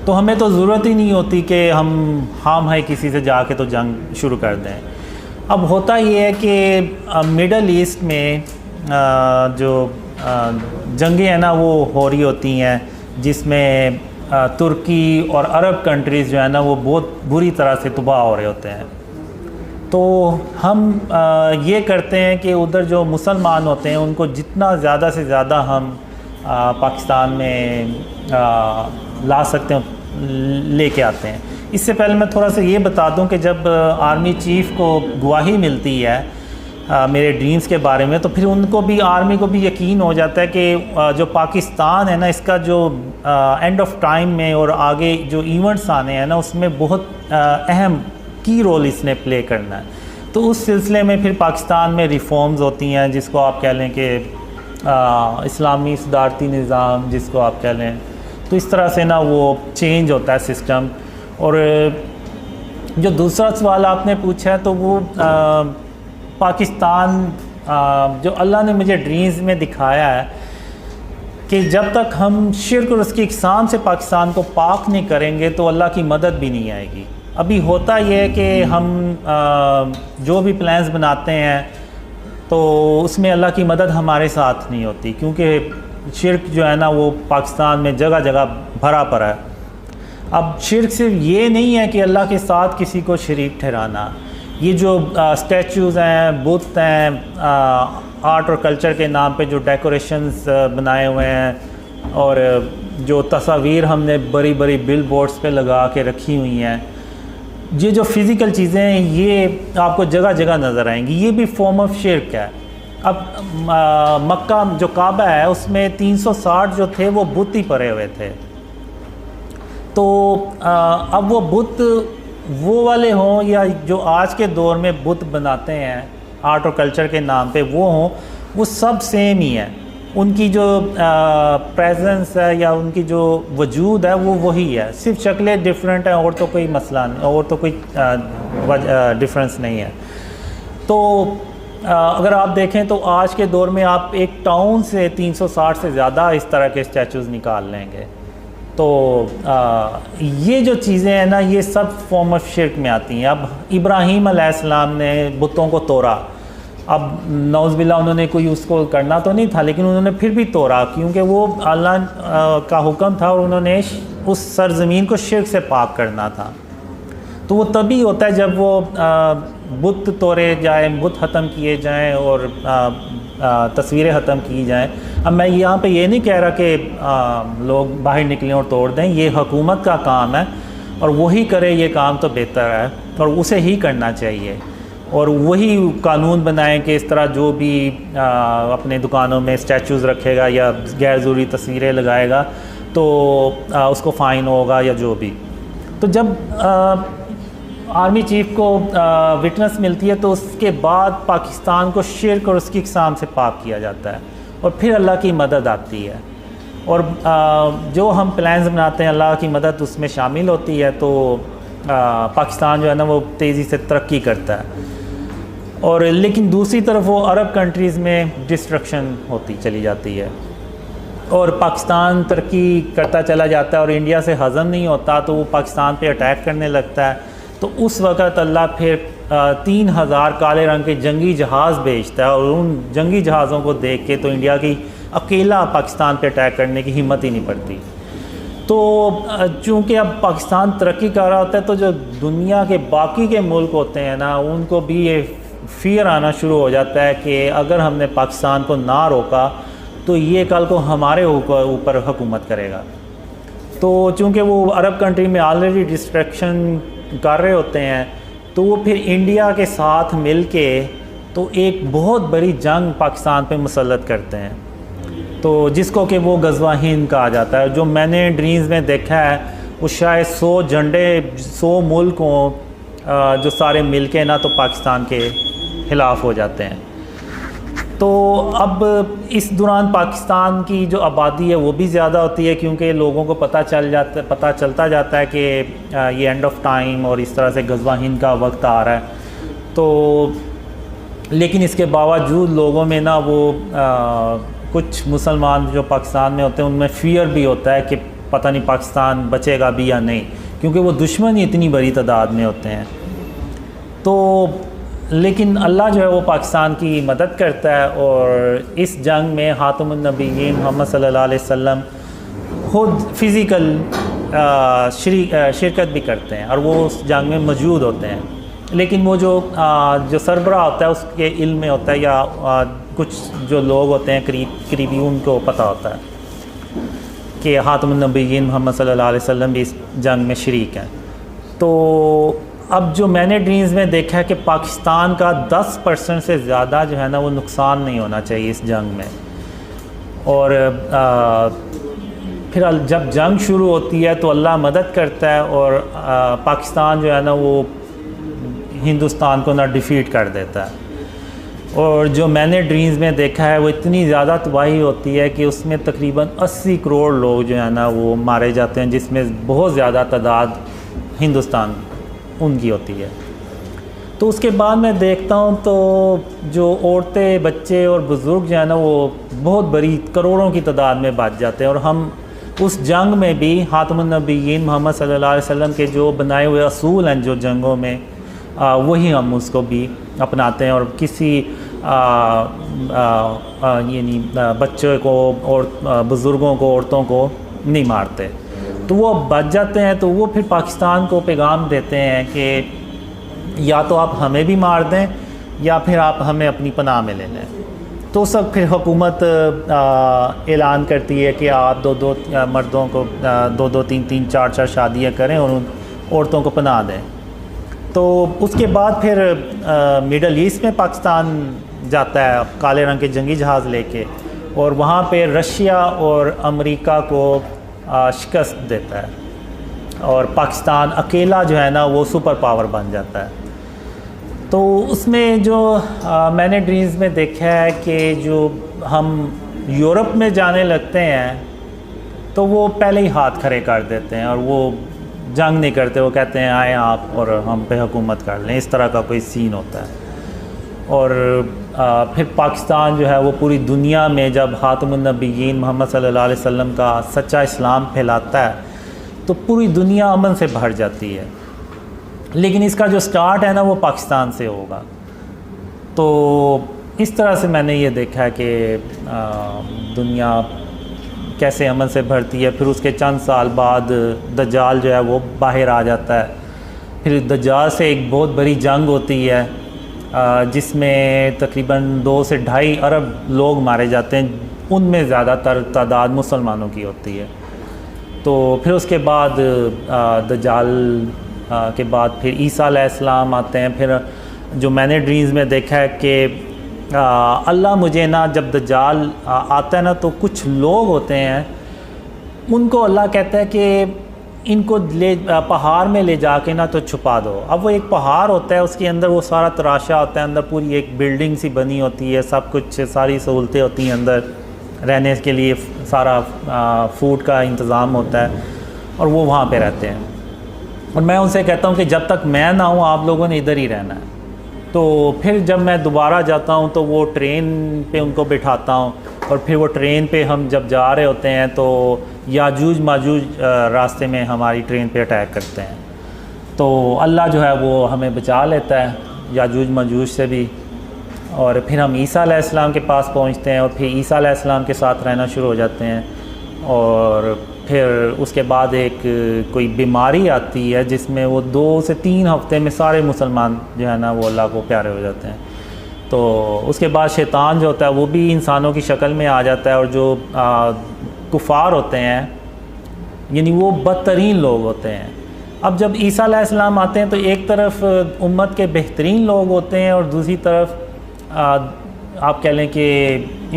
तो हमें तो ज़रूरत ही नहीं होती कि हम है किसी से जाके तो जंग शुरू कर दें। अब होता ये है कि मिडल ईस्ट में जो जंगें हैं ना वो हो रही होती हैं, जिसमें तुर्की और अरब कंट्रीज़ जो है ना वो बहुत बुरी तरह से तबाह हो रहे होते हैं। तो हम ये करते हैं कि उधर जो मुसलमान होते हैं उनको जितना ज़्यादा से ज़्यादा हम पाकिस्तान में ला सकते हैं लेके आते हैं। इससे पहले मैं थोड़ा सा ये बता दूं कि जब आर्मी चीफ़ को गवाही मिलती है मेरे ड्रीम्स के बारे में, तो फिर उनको भी आर्मी को भी यकीन हो जाता है कि जो पाकिस्तान है ना इसका जो एंड ऑफ टाइम में और आगे जो इवेंट्स आने हैं ना उसमें बहुत अहम की रोल इसने प्ले करना है। तो उस सिलसिले में फिर पाकिस्तान में रिफॉर्म्स होती हैं, जिसको आप कह लें कि इस्लामी सदारती निज़ाम जिसको आप कह लें। तो इस तरह से ना वो चेंज होता है सिस्टम। और जो दूसरा सवाल आपने पूछा है तो वो पाकिस्तान जो अल्लाह ने मुझे ड्रीम्स में दिखाया है कि जब तक हम शिर्क और उसकी इकसाम से पाकिस्तान को पाक नहीं करेंगे तो अल्लाह की मदद भी नहीं आएगी। अभी होता ये है कि हम जो भी प्लान्स बनाते हैं तो उसमें अल्लाह की मदद हमारे साथ नहीं होती, क्योंकि शिर्क जो है ना वो पाकिस्तान में जगह जगह भरा पड़ा है। अब शिर्क सिर्फ ये नहीं है कि अल्लाह के साथ किसी को शरीक ठहराना, ये जो स्टैचूज़ हैं, बुत हैं, आर्ट और कल्चर के नाम पे जो डेकोरेशंस बनाए हुए हैं और जो तस्वीर हमने बड़ी बड़ी बिल बोर्ड्स पर लगा के रखी हुई हैं, ये जो फ़िज़िकल चीज़ें हैं ये आपको जगह जगह नज़र आएंगी, ये भी फॉर्म ऑफ शिर्क है। अब मक्का जो काबा है उसमें 360 जो थे वो बुत ही पड़े हुए थे। तो अब वो बुत वो वाले हों या जो आज के दौर में बुत बनाते हैं आर्ट और कल्चर के नाम पे वो हों, वो सब सेम ही है। उनकी जो प्रेजेंस है या उनकी जो वजूद है वो वही है, सिर्फ शक्लें डिफरेंट हैं और तो कोई मसला नहीं, और तो कोई डिफरेंस नहीं है। तो अगर आप देखें तो आज के दौर में आप एक टाउन से 360 से ज़्यादा इस तरह के स्टैचूज़ निकाल लेंगे। तो ये जो चीज़ें हैं ना ये सब फॉर्म ऑफ शिर्क में आती हैं। अब इब्राहीम अलैहिस्सलाम ने बुतों को तोड़ा, अब नौज़बिल्ला उन्होंने कोई उसको करना तो नहीं था लेकिन उन्होंने फिर भी तोड़ा, क्योंकि वो अल्लाह का हुक्म था और उन्होंने उस सरज़मीन को शिर्क से पाक करना था। तो वो तभी होता है जब वो बुत तोड़े जाए, बुत ख़त्म किए जाएं और तस्वीरें ख़त्म की जाएं। अब मैं यहाँ पे ये नहीं कह रहा कि लोग बाहर निकलें और तोड़ दें, ये हुकूमत का काम है और वही करे ये काम तो बेहतर है और उसे ही करना चाहिए। और वही कानून बनाएं कि इस तरह जो भी अपने दुकानों में स्टैचूज़ रखेगा या गैर ज़रूरी तस्वीरें लगाएगा तो उसको फ़ाइन होगा या जो भी। तो जब आर्मी चीफ़ को विटनेस मिलती है तो उसके बाद पाकिस्तान को शिर्क और उसकी इकसाम से पाक किया जाता है और फिर अल्लाह की मदद आती है। और जो हम प्लान्स बनाते हैं अल्लाह की मदद उसमें शामिल होती है, तो पाकिस्तान जो है ना वो तेज़ी से तरक्की करता है। और लेकिन दूसरी तरफ वो अरब कंट्रीज़ में डिस्ट्रक्शन होती चली जाती है और पाकिस्तान तरक्की करता चला जाता है और इंडिया से हज़म नहीं होता तो वो पाकिस्तान पे अटैक करने लगता है। तो उस वक़्त अल्लाह फिर 3000 काले रंग के जंगी जहाज़ भेजता है और उन जंगी जहाज़ों को देख के तो इंडिया की अकेला पाकिस्तान पे अटैक करने की हिम्मत ही नहीं पड़ती। तो चूँकि अब पाकिस्तान तरक्की कर रहा होता है तो जो दुनिया के बाकी के मुल्क होते हैं ना उनको भी ये फ़ियर आना शुरू हो जाता है कि अगर हमने पाकिस्तान को ना रोका तो ये कल को हमारे ऊपर हुकूमत करेगा। तो चूँकि वो अरब कंट्री में ऑलरेडी डिस्ट्रक्शन कर रहे होते हैं तो वो फिर इंडिया के साथ मिल के तो एक बहुत बड़ी जंग पाकिस्तान पे मुसल्लत करते हैं, तो जिसको कि वो गज़वा हिंद कहा जाता है। जो मैंने ड्रीम्स में देखा है वो शायद 100 झंडे 100 मुल्क हों जो सारे मिल के ना तो पाकिस्तान के ख़िलाफ़ हो जाते हैं। तो अब इस दौरान पाकिस्तान की जो आबादी है वो भी ज़्यादा होती है क्योंकि लोगों को पता चलता जाता है कि ये एंड ऑफ टाइम और इस तरह से गज़वा हिंद का वक्त आ रहा है। तो लेकिन इसके बावजूद लोगों में ना वो कुछ मुसलमान जो पाकिस्तान में होते हैं उनमें फ़ियर भी होता है कि पता नहीं पाकिस्तान बचेगा भी या नहीं, क्योंकि वो दुश्मन ही इतनी बड़ी तादाद में होते हैं। तो लेकिन अल्लाह जो है वो पाकिस्तान की मदद करता है और इस जंग में ख़ातमुन नबिय्यीन मोहम्मद सल्लल्लाहु अलैहि वसल्लम खुद फ़िज़िकल शिरकत भी करते हैं और वो उस जंग में मौजूद होते हैं। लेकिन वो जो सरबराह होता है उसके इल्म में होता है या कुछ जो लोग होते हैं करीबी उनको पता होता है कि ख़ातमुन नबिय्यीन मोहम्मद सल्लल्लाहु अलैहि वसल्लम भी इस जंग में शरीक हैं। तो अब जो मैंने ड्रीम्स में देखा है कि पाकिस्तान का 10% से ज़्यादा जो है ना वो नुकसान नहीं होना चाहिए इस जंग में। और फिर जब जंग शुरू होती है तो अल्लाह मदद करता है और पाकिस्तान जो है ना वो हिंदुस्तान को ना डिफ़ीट कर देता है। और जो मैंने ड्रीम्स में देखा है वो इतनी ज़्यादा तबाही होती है कि उसमें तकरीबन 80 करोड़ लोग जो है ना वो मारे जाते हैं, जिसमें बहुत ज़्यादा तादाद हिंदुस्तान उनकी होती है। तो उसके बाद मैं देखता हूँ तो जो औरतें, बच्चे और बुज़ुर्ग जो है ना वो बहुत बड़ी करोड़ों की तादाद में बच जाते हैं। और हम उस जंग में भी खातमुन नबीयीन मोहम्मद सल्लल्लाहु अलैहि वसल्लम के जो बनाए हुए असूल हैं जो जंगों में, वही हम उसको भी अपनाते हैं और किसी यानी बच्चों को और बुज़ुर्गों को, औरतों को नहीं मारते। तो वो बच जाते हैं। तो वो फिर पाकिस्तान को पैगाम देते हैं कि या तो आप हमें भी मार दें या फिर आप हमें अपनी पनाह में ले लें। तो सब फिर हुकूमत ऐलान करती है कि आप दो मर्दों को 2-2, 3-3, 4-4 शादियाँ करें और उन औरतों को पनाह दें। तो उसके बाद फिर मिडल ईस्ट में पाकिस्तान जाता है काले रंग के जंगी जहाज़ लेके, और वहाँ पे रशिया और अमेरिका को शिकस्त देता है और पाकिस्तान अकेला जो है ना वो सुपर पावर बन जाता है। तो उसमें जो मैंने ड्रीम्स में देखा है कि जो हम यूरोप में जाने लगते हैं तो वो पहले ही हाथ खड़े कर देते हैं और वो जंग नहीं करते। वो कहते हैं आए आप और हम पे हुकूमत कर लें, इस तरह का कोई सीन होता है। और फिर पाकिस्तान जो है वो पूरी दुनिया में जब खातमुन नबीयीन मोहम्मद सल्लल्लाहु अलैहि वसल्लम का सच्चा इस्लाम फैलाता है तो पूरी दुनिया अमन से भर जाती है। लेकिन इसका जो स्टार्ट है ना वो पाकिस्तान से होगा। तो इस तरह से मैंने ये देखा है कि दुनिया कैसे अमन से भरती है। फिर उसके चंद साल बाद दज्जाल जो है वो बाहर आ जाता है। फिर दज्जाल से एक बहुत बड़ी जंग होती है जिसमें तकरीबन 2 से 2.5 अरब लोग मारे जाते हैं। उनमें ज़्यादातर तादाद मुसलमानों की होती है। तो फिर उसके बाद दज्जाल के बाद फिर ईसा अलैहिस्सलाम आते हैं। फिर जो मैंने ड्रीम्स में देखा है कि अल्लाह मुझे ना जब दज्जाल आता है ना तो कुछ लोग होते हैं उनको अल्लाह कहता है कि इनको ले पहाड़ में ले जाके ना तो छुपा दो। अब वो एक पहाड़ होता है, उसके अंदर वो सारा तराशा होता है, अंदर पूरी एक बिल्डिंग सी बनी होती है, सब कुछ सारी सहूलतें होती हैं, अंदर रहने के लिए सारा फूड का इंतज़ाम होता है और वो वहाँ पे रहते हैं। और मैं उनसे कहता हूँ कि जब तक मैं ना हूँ आप लोगों ने इधर ही रहना है। तो फिर जब मैं दोबारा जाता हूँ तो वो ट्रेन पे उनको बिठाता हूँ और फिर वो ट्रेन पे हम जब जा रहे होते हैं तो याजूज माजूज रास्ते में हमारी ट्रेन पे अटैक करते हैं। तो अल्लाह जो है वो हमें बचा लेता है याजूज माजूज से भी। और फिर हम ईसा अलैहिस्सलाम के पास पहुँचते हैं और फिर ईसा अलैहिस्सलाम के साथ रहना शुरू हो जाते हैं। और फिर उसके बाद एक कोई बीमारी आती है जिसमें वो 2 से 3 हफ्ते में सारे मुसलमान जो है ना वो अल्लाह को प्यारे हो जाते हैं। तो उसके बाद शैतान जो होता है वो भी इंसानों की शक्ल में आ जाता है और जो कुफार होते हैं यानी वो बदतरीन लोग होते हैं। अब जब ईसा अलैहिस्सलाम आते हैं तो एक तरफ उम्मत के बेहतरीन लोग होते हैं और दूसरी तरफ आप कह लें कि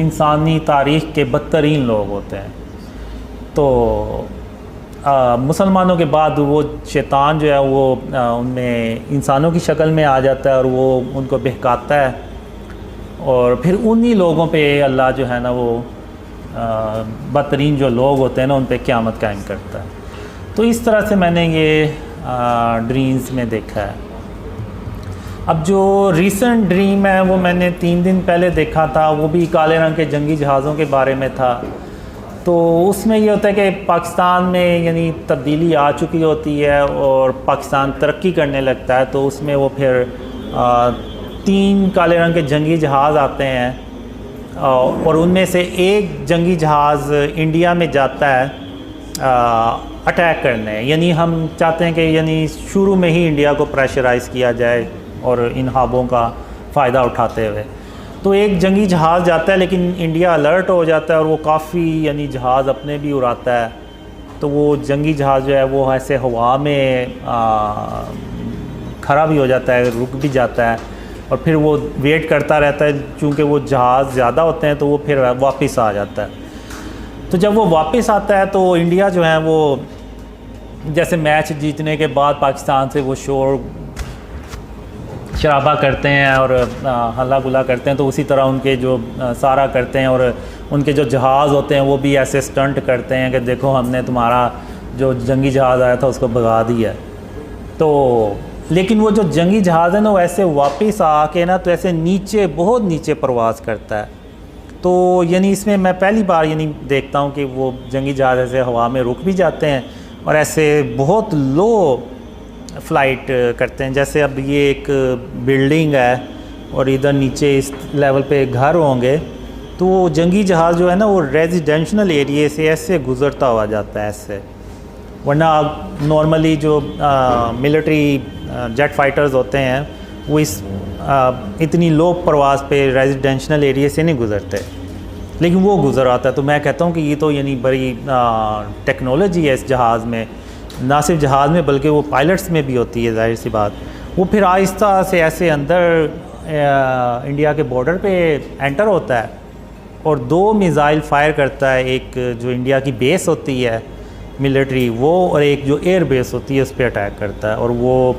इंसानी तारीख़ के बदतरीन लोग होते हैं। तो मुसलमानों के बाद वो शैतान जो है वो उनमें इंसानों की शक्ल में आ जाता है और वो उनको बहकाता है और फिर उन्हीं लोगों पे अल्लाह जो है ना वो बदतरीन जो लोग होते हैं ना उन पे क़यामत कायम करता है। तो इस तरह से मैंने ये ड्रीम्स में देखा है। अब जो रीसेंट ड्रीम है वो मैंने 3 दिन पहले देखा था, वो भी काले रंग के जंगी जहाज़ों के बारे में था। तो उसमें ये होता है कि पाकिस्तान में यानी तब्दीली आ चुकी होती है और पाकिस्तान तरक्की करने लगता है। तो उसमें वो फिर 3 काले रंग के जंगी जहाज़ आते हैं और उनमें से एक जंगी जहाज़ इंडिया में जाता है अटैक करने। यानी हम चाहते हैं कि यानी शुरू में ही इंडिया को प्रेशराइज़ किया जाए और इन ख्वाबों का फ़ायदा उठाते हुए। तो एक जंगी जहाज़ जाता है लेकिन इंडिया अलर्ट हो जाता है और वो काफ़ी यानी जहाज़ अपने भी उड़ाता है। तो वो जंगी जहाज़ जो है वो ऐसे हवा में खड़ा भी हो जाता है, रुक भी जाता है और फिर वो वेट करता रहता है। चूँकि वो जहाज़ ज़्यादा होते हैं तो वो फिर वापस आ जाता है। तो जब वो वापस आता है तो इंडिया जो है वो जैसे मैच जीतने के बाद पाकिस्तान से वो शोर शराबा करते हैं और हल्ला गुला करते हैं, तो उसी तरह उनके जो सारा करते हैं, और उनके जो जहाज़ होते हैं वो भी ऐसे स्टंट करते हैं कि देखो हमने तुम्हारा जो जंगी जहाज़ आया था उसको भगा दिया। तो लेकिन वो जो जंगी जहाज़ है ना, वो ऐसे वापस आके ना तो ऐसे नीचे, बहुत नीचे परवाज़ करता है। तो यानी इसमें मैं पहली बार यानी देखता हूँ कि वो जंगी जहाज़ ऐसे हवा में रुक भी जाते हैं और ऐसे बहुत लो फ़्लाइट करते हैं। जैसे अब ये एक बिल्डिंग है और इधर नीचे इस लेवल पे घर होंगे, तो वो जंगी जहाज़ जो है ना वो रेजिडेंशल एरिया से ऐसे गुज़रता हुआ जाता है ऐसे। वरना नॉर्मली जो मिलिट्री जेट फाइटर्स होते हैं वो इतनी लो परवाज़ पे रेजिडेंशल एरिया से नहीं गुज़रते, लेकिन वो गुज़र आता है। तो मैं कहता हूँ कि ये तो यानी बड़ी टेक्नोलॉजी है इस जहाज़ में, ना सिर्फ जहाज़ में बल्कि वो पायलट्स में भी होती है, जाहिर सी बात। वो फिर आहिस्ता से ऐसे अंदर इंडिया के बॉर्डर पे एंटर होता है और 2 मिज़ाइल फायर करता है, एक जो इंडिया की बेस होती है मिलिट्री वो, और एक जो एयर बेस होती है उस पर अटैक करता है, और वो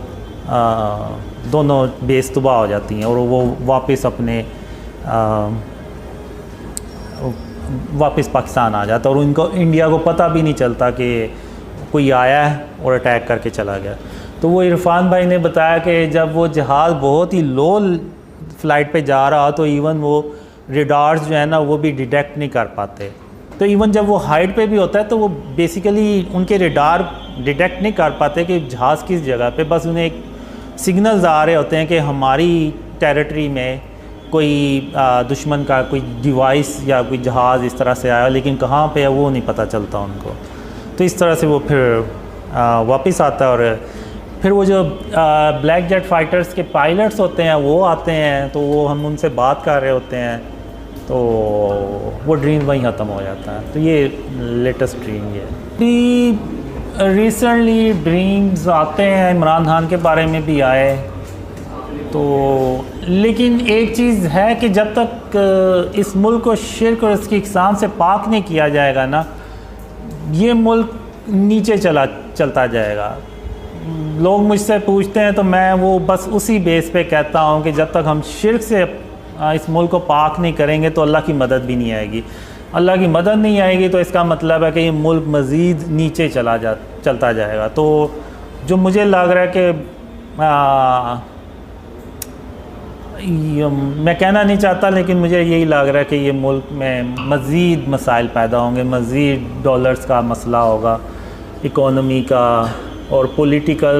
दोनों बेस तबाह हो जाती हैं और वो वापस अपने वापस पाकिस्तान आ जाता है, और उनको इंडिया को पता भी नहीं चलता कि कोई आया है और अटैक करके चला गया। तो वो इरफान भाई ने बताया कि जब वो जहाज़ बहुत ही लो फ्लाइट पे जा रहा तो इवन वो रेडार्स जो है ना वो भी डिटेक्ट नहीं कर पाते। तो इवन जब वो हाइट पे भी होता है तो वो बेसिकली उनके रेडार डिटेक्ट नहीं कर पाते कि जहाज़ किस जगह पे, बस उन्हें एक सिग्नल्स आ रहे होते हैं कि हमारी टेरिटरी में कोई दुश्मन का कोई डिवाइस या कोई जहाज़ इस तरह से आया, लेकिन कहाँ पे है वो नहीं पता चलता उनको। तो इस तरह से वो फिर वापस आता है, और फिर वो जो ब्लैक जेट फाइटर्स के पायलट्स होते हैं वो आते हैं, तो वो हम उनसे बात कर रहे होते हैं, तो वो ड्रीम वहीं ख़त्म हो जाता है। तो ये लेटेस्ट ड्रीम ये है। रिसेंटली ड्रीम्स आते हैं, इमरान खान के बारे में भी आए, तो लेकिन एक चीज़ है कि जब तक इस मुल्क को शिर्क और इसकी इक़साम से पाक नहीं किया जाएगा ना, ये मुल्क नीचे चलता जाएगा। लोग मुझसे पूछते हैं तो मैं वो बस उसी बेस पे कहता हूँ कि जब तक हम शिर्क से इस मुल्क को पाक नहीं करेंगे तो अल्लाह की मदद भी नहीं आएगी। अल्लाह की मदद नहीं आएगी तो इसका मतलब है कि ये मुल्क मज़ीद नीचे चलता जाएगा। तो जो मुझे लग रहा है कि मैं कहना नहीं चाहता, लेकिन मुझे यही लग रहा है कि ये मुल्क में मज़ीद मसाइल पैदा होंगे, मज़ीद डॉलर्स का मसला होगा, इकोनॉमी का और पॉलिटिकल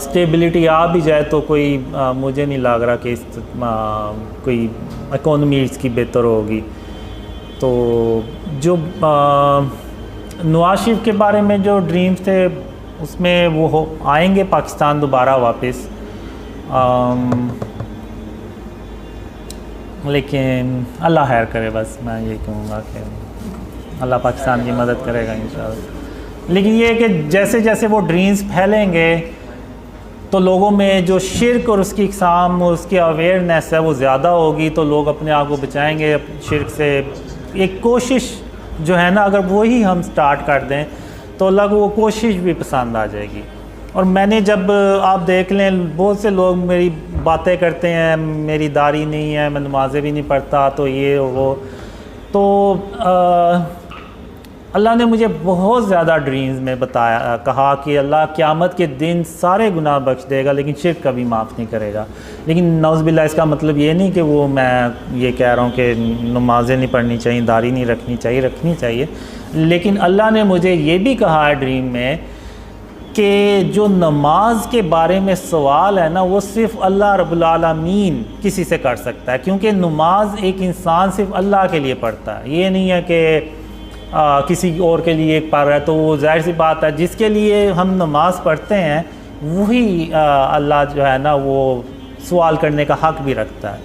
स्टेबिलिटी आ भी जाए तो कोई मुझे नहीं लग रहा कि कोई इकोनॉमी इसकी बेहतर होगी। तो जो नवाज शरीफ के बारे में जो ड्रीम्स थे उसमें वो आएंगे पाकिस्तान दोबारा वापस, लेकिन अल्लाह खैर करे, बस मैं ये कहूँगा कि अल्लाह पाकिस्तान की मदद करेगा इंशाअल्लाह। लेकिन ये है कि जैसे जैसे वो ड्रीम्स फैलेंगे तो लोगों में जो शिर्क और उसकी इक़साम और उसकी अवेयरनेस है वो ज़्यादा होगी, तो लोग अपने आप को बचाएंगे शिर्क से। एक कोशिश जो है ना, अगर वही हम स्टार्ट कर दें तो अल्लाह को वो कोशिश भी पसंद आ जाएगी। और मैंने जब आप देख लें बहुत से लोग मेरी बातें करते हैं, मेरी दाढ़ी नहीं है, मैं नमाज़ें भी नहीं पढ़ता, तो ये वो, तो अल्लाह ने मुझे बहुत ज़्यादा ड्रीम्स में बताया, कहा कि अल्लाह क़यामत के दिन सारे गुनाह बख्श देगा लेकिन शिर्क कभी माफ़ नहीं करेगा। लेकिन नौज़ुबिल्लाह इसका मतलब ये नहीं कि वो मैं ये कह रहा हूँ कि नमाज़ें नहीं पढ़नी चाहिए, दाढ़ी नहीं रखनी चाहिए, रखनी चाहिए। लेकिन अल्लाह ने मुझे ये भी कहा है ड्रीम में कि जो नमाज के बारे में सवाल है ना वो सिर्फ़ अल्लाह रब्बुल आलमीन किसी से कर सकता है, क्योंकि नमाज एक इंसान सिर्फ़ अल्लाह के लिए पढ़ता है। ये नहीं है कि किसी और के लिए पढ़ रहा है, तो वो जाहिर सी बात है जिसके लिए हम नमाज़ पढ़ते हैं वही अल्लाह जो है ना वो सवाल करने का हक़ भी रखता है।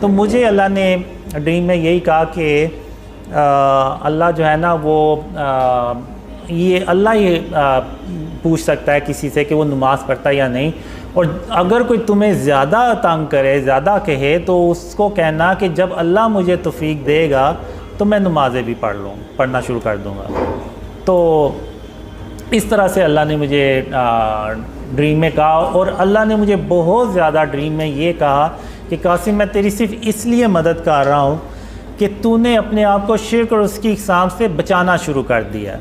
तो मुझे अल्लाह ने ड्रीम में यही कहा कि अल्लाह जो है ना वो ये अल्लाह ही पूछ सकता है किसी से कि वो नमाज़ पढ़ता है या नहीं। और अगर कोई तुम्हें ज़्यादा तंग करे, ज़्यादा कहे, तो उसको कहना कि जब अल्लाह मुझे तौफ़ीक देगा तो मैं नमाज़ें भी पढ़ना शुरू कर दूँगा। तो इस तरह से अल्लाह ने मुझे ड्रीम में कहा, और अल्लाह ने मुझे बहुत ज़्यादा ड्रीम में ये कहा कि कासिम मैं तेरी सिर्फ इसलिए मदद कर रहा हूँ कि तूने अपने आप को शिर्क और उसकी इक़साम से बचाना शुरू कर दिया।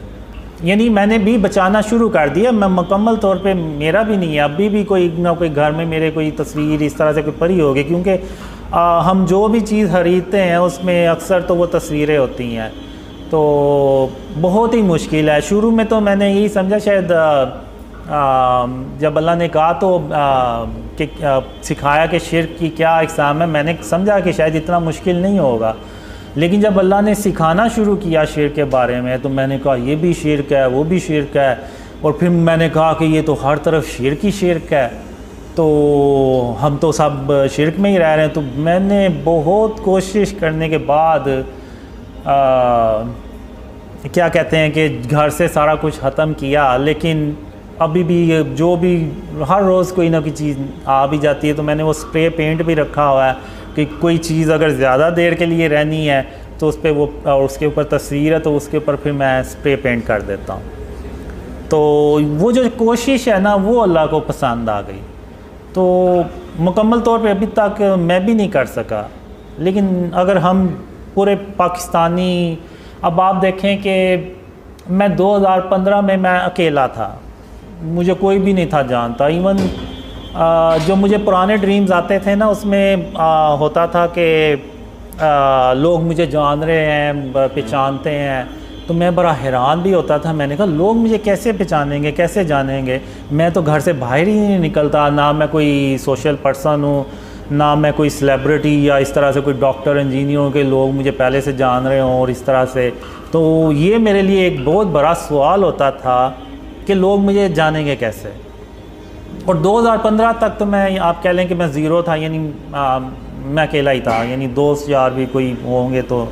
यानी मैंने भी बचाना शुरू कर दिया, मैं मुकम्मल तौर पे मेरा भी नहीं है, अभी भी कोई ना कोई घर में मेरे कोई तस्वीर इस तरह से कोई पड़ी होगी, क्योंकि हम जो भी चीज़ खरीदते हैं उसमें अक्सर तो वो तस्वीरें होती हैं, तो बहुत ही मुश्किल है। शुरू में तो मैंने यही समझा शायद जब अल्लाह ने कहा तो कि सिखाया कि शिर्क की क्या इक़साम है, मैंने समझा कि शायद इतना मुश्किल नहीं होगा, लेकिन जब अल्लाह ने सिखाना शुरू किया शिर्क के बारे में तो मैंने कहा ये भी शिर्क है, वो भी शिर्क है, और फिर मैंने कहा कि ये तो हर तरफ शिर्क ही शिर्क है, तो हम तो सब शिर्क में ही रह रहे हैं। तो मैंने बहुत कोशिश करने के बाद क्या कहते हैं कि घर से सारा कुछ ख़त्म किया, लेकिन अभी भी जो भी हर रोज़ कोई ना कोई चीज़ आ भी जाती है। तो मैंने वो स्प्रे पेंट भी रखा हुआ है कि कोई चीज़ अगर ज़्यादा देर के लिए रहनी है तो उस पर वो, और उसके ऊपर तस्वीर है तो उसके ऊपर फिर मैं स्प्रे पेंट कर देता हूँ। तो वो जो कोशिश है ना वो अल्लाह को पसंद आ गई। तो मुकम्मल तौर पे अभी तक मैं भी नहीं कर सका, लेकिन अगर हम पूरे पाकिस्तानी, अब आप देखें कि मैं 2015 में मैं अकेला था, मुझे कोई भी नहीं था जानता। इवन जो मुझे पुराने ड्रीम्स आते थे ना उसमें होता था कि लोग मुझे जान रहे हैं, पहचानते हैं, तो मैं बड़ा हैरान भी होता था। मैंने कहा लोग मुझे कैसे पहचानेंगे, कैसे जानेंगे, मैं तो घर से बाहर ही नहीं निकलता, ना मैं कोई सोशल पर्सन हूँ, ना मैं कोई सेलिब्रिटी या इस तरह से कोई डॉक्टर इंजीनियरों के लोग मुझे पहले से जान रहे हों और इस तरह से। तो ये मेरे लिए एक बहुत बड़ा सवाल होता था कि लोग मुझे जानेंगे कैसे। और 2015 तक तो मैं, आप कह लें कि मैं ज़ीरो था, यानी मैं अकेला ही था, यानी दोस्त यार भी कोई होंगे तो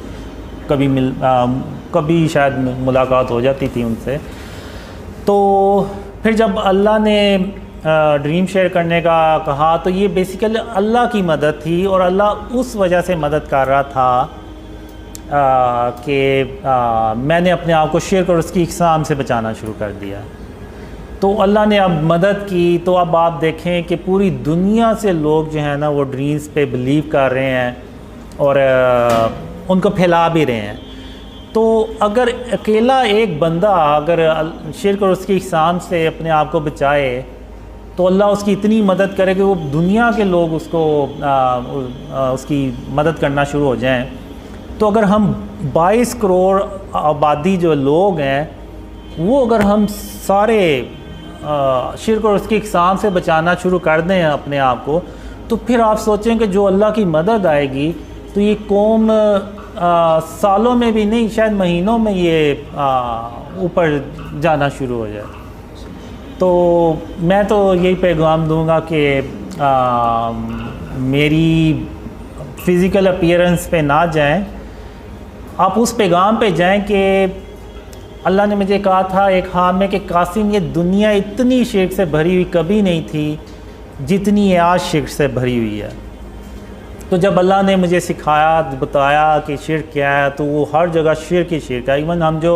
कभी शायद मुलाकात हो जाती थी उनसे। तो फिर जब अल्लाह ने ड्रीम शेयर करने का कहा तो ये बेसिकली अल्लाह की मदद थी, और अल्लाह उस वजह से मदद कर रहा था कि मैंने अपने आप को शिर्क और उसकी इक़साम से बचाना शुरू कर दिया। तो अल्लाह ने अब मदद की, तो अब आप देखें कि पूरी दुनिया से लोग जो हैं ना वो ड्रीम्स पे बिलीव कर रहे हैं और उनको फैला भी रहे हैं। तो अगर अकेला एक बंदा अगर शिर्क और उसकी इक़साम से अपने आप को बचाए तो अल्लाह उसकी इतनी मदद करे कि वो दुनिया के लोग उसको उसकी मदद करना शुरू हो जाएं। तो अगर हम 22 करोड़ आबादी जो लोग हैं वो अगर हम सारे शिर्क और उसकी इक़साम से बचाना शुरू कर दें अपने आप को, तो फिर आप सोचें कि जो अल्लाह की मदद आएगी तो ये कौम सालों में भी नहीं शायद महीनों में ये ऊपर जाना शुरू हो जाए। तो मैं तो यही पैगाम दूंगा कि मेरी फ़िज़िकल अपीयरेंस पे ना जाएं, आप उस पैगाम पे जाएं कि अल्लाह ने मुझे कहा था एक ख्वाब में कि कासिम ये दुनिया इतनी शिर्क से भरी हुई कभी नहीं थी जितनी ये आज शिर्क से भरी हुई है। तो जब अल्लाह ने मुझे सिखाया, बताया कि शिर्क क्या है, तो वो हर जगह शिर्क ही शिर्क है। इवन हम जो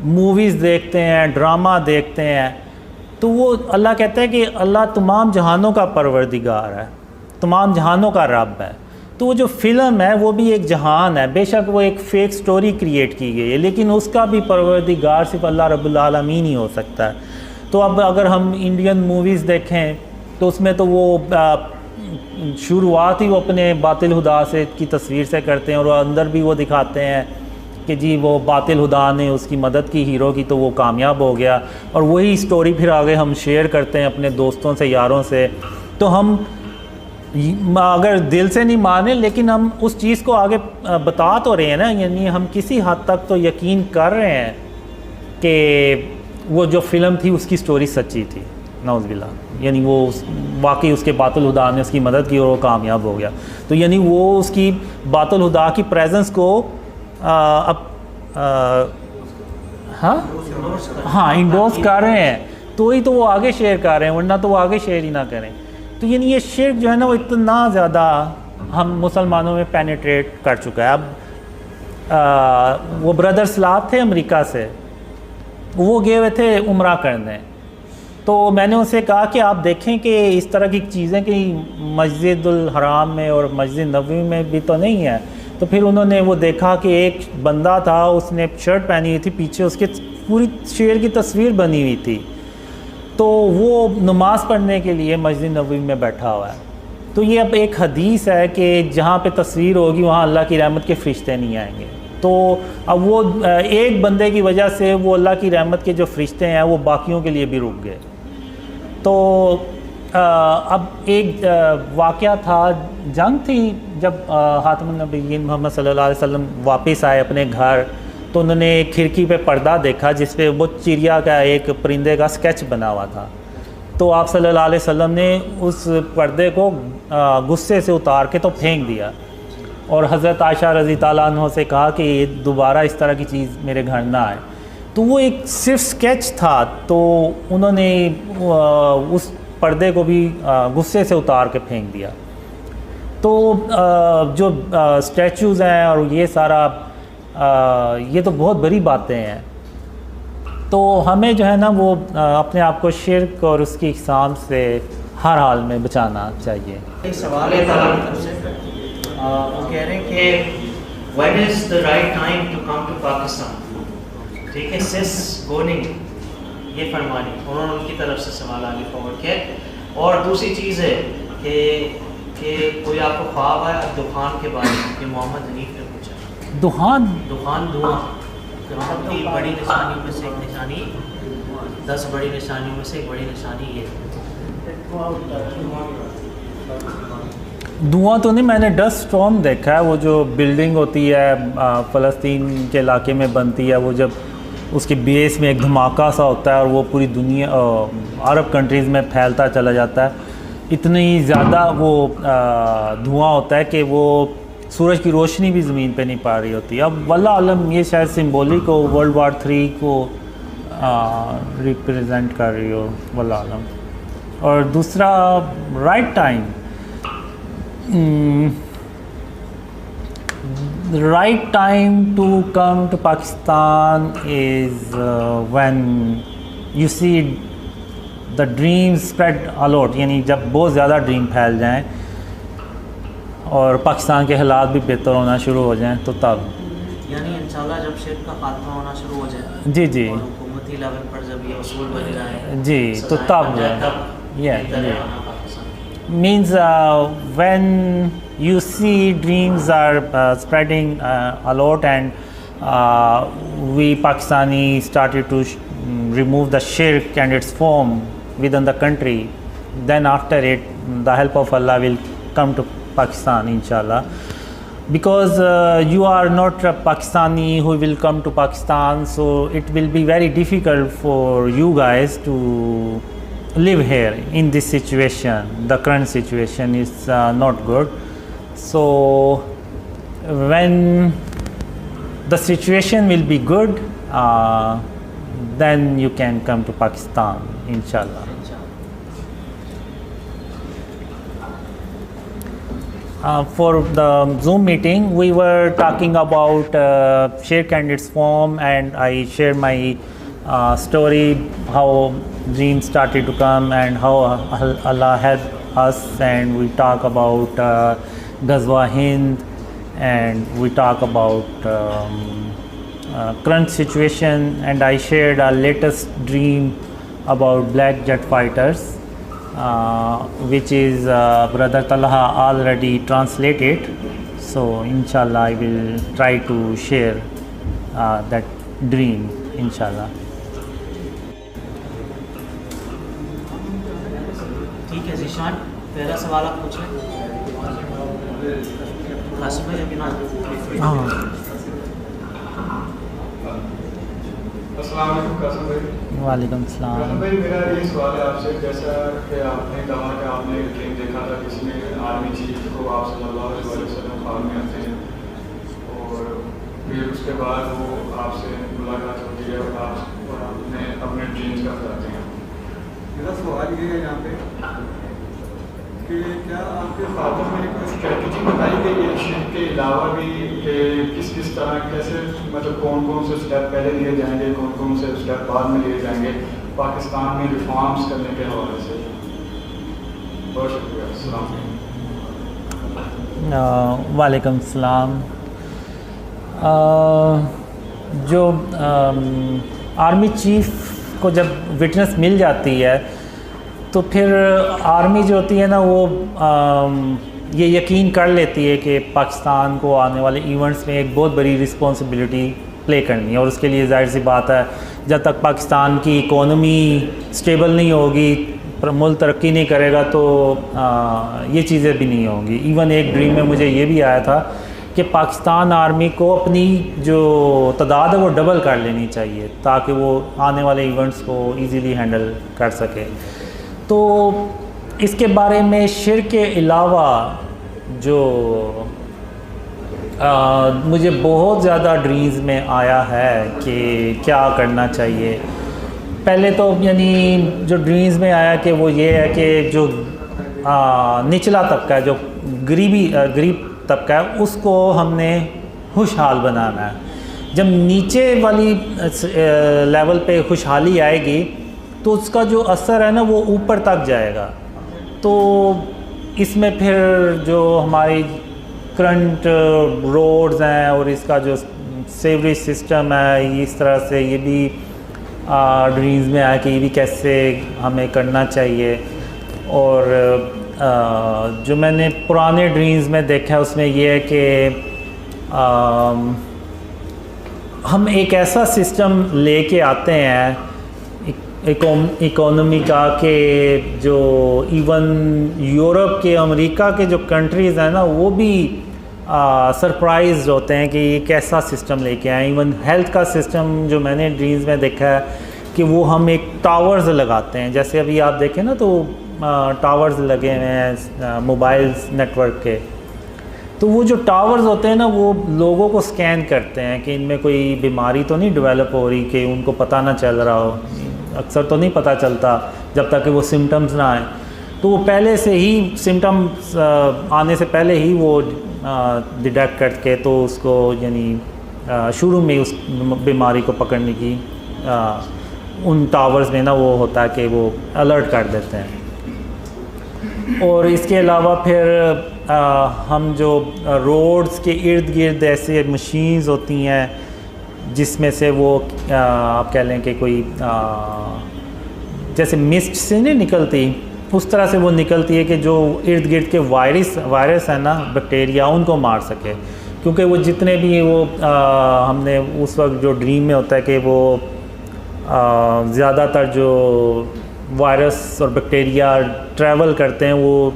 मूवीज़ देखते हैं, ड्रामा देखते हैं, तो वो अल्लाह कहता है कि अल्लाह तमाम जहानों का परवरदिगार है, तमाम जहानों का रब है। तो वो जो फ़िल्म है वो भी एक जहान है, बेशक वो एक फ़ेक स्टोरी क्रिएट की गई है, लेकिन उसका भी परवरदिगार सिर्फ अल्लाह रब्बुल आलमीन ही हो सकता है। तो अब अगर हम इंडियन मूवीज़ देखें तो उसमें तो वो शुरुआत ही वो अपने बातिल हुदा से की तस्वीर से करते हैं, और अंदर भी वो दिखाते हैं कि जी वो बातिल हुदा ने उसकी मदद की हीरो की तो वो कामयाब हो गया, और वही स्टोरी फिर आगे हम शेयर करते हैं अपने दोस्तों से, यारों से। तो हम अगर दिल से नहीं माने लेकिन हम उस चीज़ को आगे बता तो रहे हैं ना, यानी हम किसी हद तक तो यकीन कर रहे हैं कि वो जो फ़िल्म थी उसकी स्टोरी सच्ची थी, नाउज़ुबिल्लाह, यानी वो वाकई उसके बातिल हुदा ने उसकी मदद की और वो कामयाब हो गया। तो यानी वो उसकी बातिल हुदा की प्रेजेंस को हाँ इंडोर्स कर रहे हैं, तो ही तो वो आगे शेयर कर रहे हैं, वरना तो वो आगे शेयर ही ना करें। तो यानी ये शिर्क जो है ना वो इतना ज़्यादा हम मुसलमानों में पेनिट्रेट कर चुका है। अब वो ब्रदर सलाद थे अमेरिका से, वो गए हुए थे उम्रा करने। तो मैंने उनसे कहा कि आप देखें कि इस तरह की चीज़ें कि मस्जिदुल हराम में और मस्जिद नबवी में भी तो नहीं है। तो फिर उन्होंने वो देखा कि एक बंदा था, उसने शर्ट पहनी हुई थी, पीछे उसके पूरी शेर की तस्वीर बनी हुई थी, तो वो नमाज़ पढ़ने के लिए मस्जिद नबवी में बैठा हुआ है। तो ये अब एक हदीस है कि जहाँ पे तस्वीर होगी वहाँ अल्लाह की रहमत के फ़रिश्ते नहीं आएंगे। तो अब वो एक बंदे की वजह से वो अल्लाह की रहमत के जो फ़रिश्ते हैं वो बाकियों के लिए भी रुक गए। तो अब एक वाक़या था, जंग थी, जब ख़ातमुन नबिय्यीन मोहम्मद सल्लल्लाहु अलैहि वसल्लम वापस आए अपने घर, तो उन्होंने खिड़की पे पर्दा देखा जिस पे वो चिड़िया का एक परिंदे का स्केच बना हुआ था। तो आप सल्लल्लाहु अलैहि वसल्लम ने उस पर्दे को गुस्से से उतार के तो फेंक दिया और हज़रत आयशा रज़ी ताला अन्हा से कहा कि दोबारा इस तरह की चीज़ मेरे घर ना आए। तो वो एक सिर्फ स्केच था, तो उन्होंने उस पर्दे को भी गुस्से से उतार के फेंक दिया। तो जो स्टैचूज़ हैं और ये सारा ये तो बहुत बड़ी बातें हैं। तो हमें जो है ना वो अपने आप को शिर्क और उसकी इक़साम से हर हाल में बचाना चाहिए। एक सवाल है वो कह रहे हैं कि when is the right time to come to Pakistan. ठीक है, सिस गोनिंग ये फरमानी, उन्होंने उनकी तरफ से सवाल आगे फॉरवर्ड किया। और दूसरी चीज़ है कि कोई आपको ख्वाब है दुखान के बारे में कि मोहम्मद हनीफ ने पूछा। दुहान धुआं की बड़ी निशानियों में से एक निशानी, 10 बड़ी निशानियों में से एक बड़ी निशानी ये। धुआं तो नहीं, मैंने डस्ट स्टॉर्म देखा है, वो जो बिल्डिंग होती है फ़लस्तीन के इलाके में बनती है, वो जब उसके बेस में एक धमाका सा होता है और वो पूरी दुनिया अरब कंट्रीज़ में फैलता चला जाता है। इतनी ज़्यादा वो धुआं होता है कि वो सूरज की रोशनी भी ज़मीन पे नहीं पा रही होती। अब वल्लाह आलम ये शायद सिंबॉलिक हो, वर्ल्ड वार 3 को रिप्रेजेंट कर रही हो, वल्लाह आलम। और दूसरा right time, the right time to come to Pakistan is when you see the dreams spread a lot, यानी जब बहुत ज़्यादा ड्रीम फैल जाएं और पाकिस्तान के हालात भी बेहतर होना शुरू हो जाएं, तो तब यानी इंशाल्लाह जब शिर्क का खात्मा होना शुरू हो जाए, जी जी, और हुकूमती लेवल पर जब ये उसूल बन जाए जी, तो तब means when you see dreams are spreading a lot and we Pakistani started to remove the shirk and its form within the country, then after it the help of Allah will come to Pakistan inshallah, because you are not a Pakistani who will come to Pakistan, so it will be very difficult for you guys to live here in this situation. The current situation is not good. So when the situation will be good, then you can come to Pakistan inshallah. For the Zoom meeting, we were talking about shirk and its form, and I shared my story, how dreams started to come and how Allah helped us, and we talk about Ghazwa Hind, and we talk about current situation, and I shared our latest dream about black jet fighters, which is Brother Talha already translated. So inshallah I will try to share that dream inshallah. ठीक है ज़ीशान, पहला सवाल आप पूछ लें। कासिम भाई अभी ना। अस्सलाम वालेकुम कासिम भाई। वालेकुम सलाम। कासिम भाई, मेरा ये सवाल है आपसे, जैसा कि आपने कहा कि आपने ड्रीम देखा था किसी आर्मी चीफ को आप सल्लल्लाहु अलैहि वसल्लम ख्वाब में आते हैं, और फिर उसके बाद वो आपसे मुलाकात होती है और आप अपने ड्रीम्स का बताते हैं। मेरा सवाल ये है यहाँ पे कि क्या आपके फादर में कोई स्ट्रेटजी बताई गई है शिर्क के अलावा भी कि किस तरह कैसे मतलब कौन से स्टेप पहले लिए जाएंगे, कौन से स्टेप बाद में लिए जाएंगे पाकिस्तान में रिफॉर्म्स करने के हवाले से? बहुत शुक्रिया। अस्सलाम वालेकुम। वालेकुम सलाम। जो आर्मी चीफ़ को जब विटनेस मिल जाती है तो फिर आर्मी जो होती है ना वो ये यकीन कर लेती है कि पाकिस्तान को आने वाले इवेंट्स में एक बहुत बड़ी रिस्पॉन्सिबिलिटी प्ले करनी है, और उसके लिए जाहिर सी बात है जब तक पाकिस्तान की इकोनॉमी स्टेबल नहीं होगी, मुल्क तरक्की नहीं करेगा तो ये चीज़ें भी नहीं होंगी। इवन एक ड्रीम में मुझे ये भी आया था कि पाकिस्तान आर्मी को अपनी जो तादाद है वो डबल कर लेनी चाहिए ताकि वो आने वाले इवेंट्स को इजीली हैंडल कर सके। तो इसके बारे में शिर्क के अलावा जो मुझे बहुत ज़्यादा ड्रीम्स में आया है कि क्या करना चाहिए। पहले तो यानी जो ड्रीम्स में आया कि वो ये है कि जो निचला तबका है, जो गरीब तबका है, उसको हमने खुशहाल बनाना है। जब नीचे वाली लेवल पे खुशहाली आएगी तो उसका जो असर है ना वो ऊपर तक जाएगा। तो इसमें फिर जो हमारी करंट रोड्स हैं और इसका जो सेवरेज सिस्टम है, इस तरह से ये भी ड्रीम्स में आया कि ये भी कैसे हमें करना चाहिए। और जो मैंने पुराने ड्रीम्स में देखा है उसमें ये है कि हम एक ऐसा सिस्टम लेके आते हैं इकोनॉमी का कि जो इवन यूरोप के, अमेरिका के जो कंट्रीज़ हैं ना वो भी सरप्राइज होते हैं कि ये कैसा सिस्टम लेके आए। इवन हेल्थ का सिस्टम जो मैंने ड्रीम्स में देखा है कि वो हम एक टावर्स लगाते हैं, जैसे अभी आप देखें ना तो टावर्स लगे हुए हैं मोबाइल नेटवर्क के, तो वो जो टावर्स होते हैं ना वो लोगों को स्कैन करते हैं कि इनमें कोई बीमारी तो नहीं डेवलप हो रही कि उनको पता ना चल रहा हो। अक्सर तो नहीं पता चलता जब तक कि वो सिम्टम्स ना आए, तो वो पहले से ही सिम्टम्स आने से पहले ही वो डिटेक्ट करके तो उसको यानी शुरू में उस बीमारी को पकड़ने की उन टावर्स में ना वो होता है कि वो अलर्ट कर देते हैं। और इसके अलावा फिर हम जो रोड्स के इर्द गिर्द ऐसे मशीन्स होती हैं जिसमें से वो आप कह लें कि कोई जैसे मिस्ट से नहीं निकलती उस तरह से वो निकलती है कि जो इर्द गिर्द के वायरस है ना, बैक्टीरिया, उनको मार सके। क्योंकि वो जितने भी वो हमने उस वक्त जो ड्रीम में होता है कि वो ज़्यादातर जो वायरस और बैक्टीरिया ट्रैवल करते हैं वो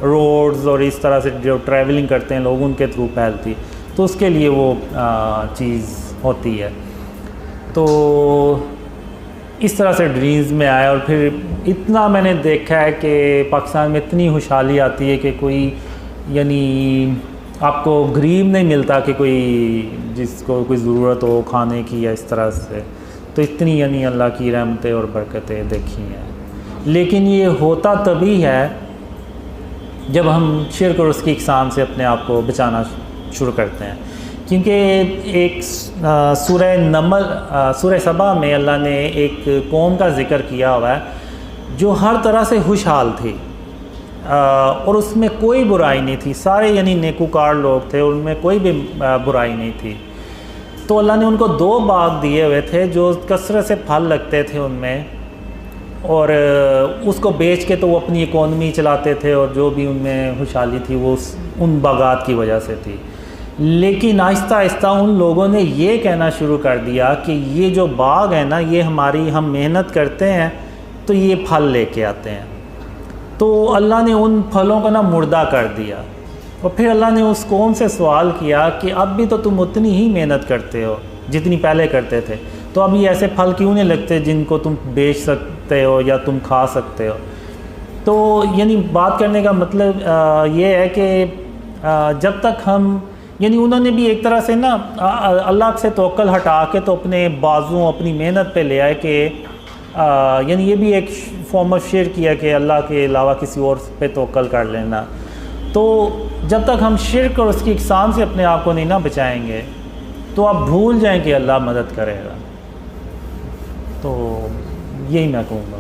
रोड्स और इस तरह से जो ट्रैवलिंग करते हैं लोग उनके थ्रू फैलती, तो उसके लिए वो चीज़ होती है। तो इस तरह से ड्रीम्स में आया। और फिर इतना मैंने देखा है कि पाकिस्तान में इतनी खुशहाली आती है कि कोई यानी आपको गरीब नहीं मिलता कि कोई जिसको कोई ज़रूरत हो खाने की या इस तरह से, तो इतनी यानी अल्लाह की रहमतें और बरकतें देखी हैं। लेकिन ये होता तभी है जब हम शिर्क और उसकी इक़साम से अपने आप को बचाना शुरू करते हैं। क्योंकि एक सूरह सबा में अल्लाह ने एक कौम का ज़िक्र किया हुआ है जो हर तरह से खुशहाल थी और उसमें कोई बुराई नहीं थी, सारे यानी नेकूकार लोग थे, उनमें कोई भी बुराई नहीं थी। तो अल्लाह ने उनको 2 बाग दिए हुए थे जो कसरत से फल लगते थे उनमें, और उसको बेच के तो वो अपनी इकोनॉमी चलाते थे और जो भी उनमें खुशहाली थी वो उन बागात की वजह से थी। लेकिन आहिस्ता आहिस्ता उन लोगों ने ये कहना शुरू कर दिया कि ये जो बाग है ना, ये हम मेहनत करते हैं तो ये फल लेके आते हैं। तो अल्लाह ने उन फलों को ना मुर्दा कर दिया। और फिर अल्लाह ने उस कौम से सवाल किया कि अब भी तो तुम उतनी ही मेहनत करते हो जितनी पहले करते थे, तो अब ये ऐसे फल क्यों नहीं लगते जिनको तुम बेच सकते हो या तुम खा सकते हो। तो यानी बात करने का मतलब ये है कि जब तक हम यानी उन्होंने भी एक तरह से ना अल्लाह से तवक्कल हटा के तो अपने बाजुओं अपनी मेहनत पे ले आए कि यानी ये भी एक फॉर्म ऑफ शिर्क किया कि अल्लाह के अलावा किसी और पे तवक्कल कर लेना। तो जब तक हम शिर्क और उसकी इकसाम से अपने आप को नहीं ना बचाएंगे तो आप भूल जाएं कि अल्लाह मदद करेगा। तो यही मैं कहूँगा।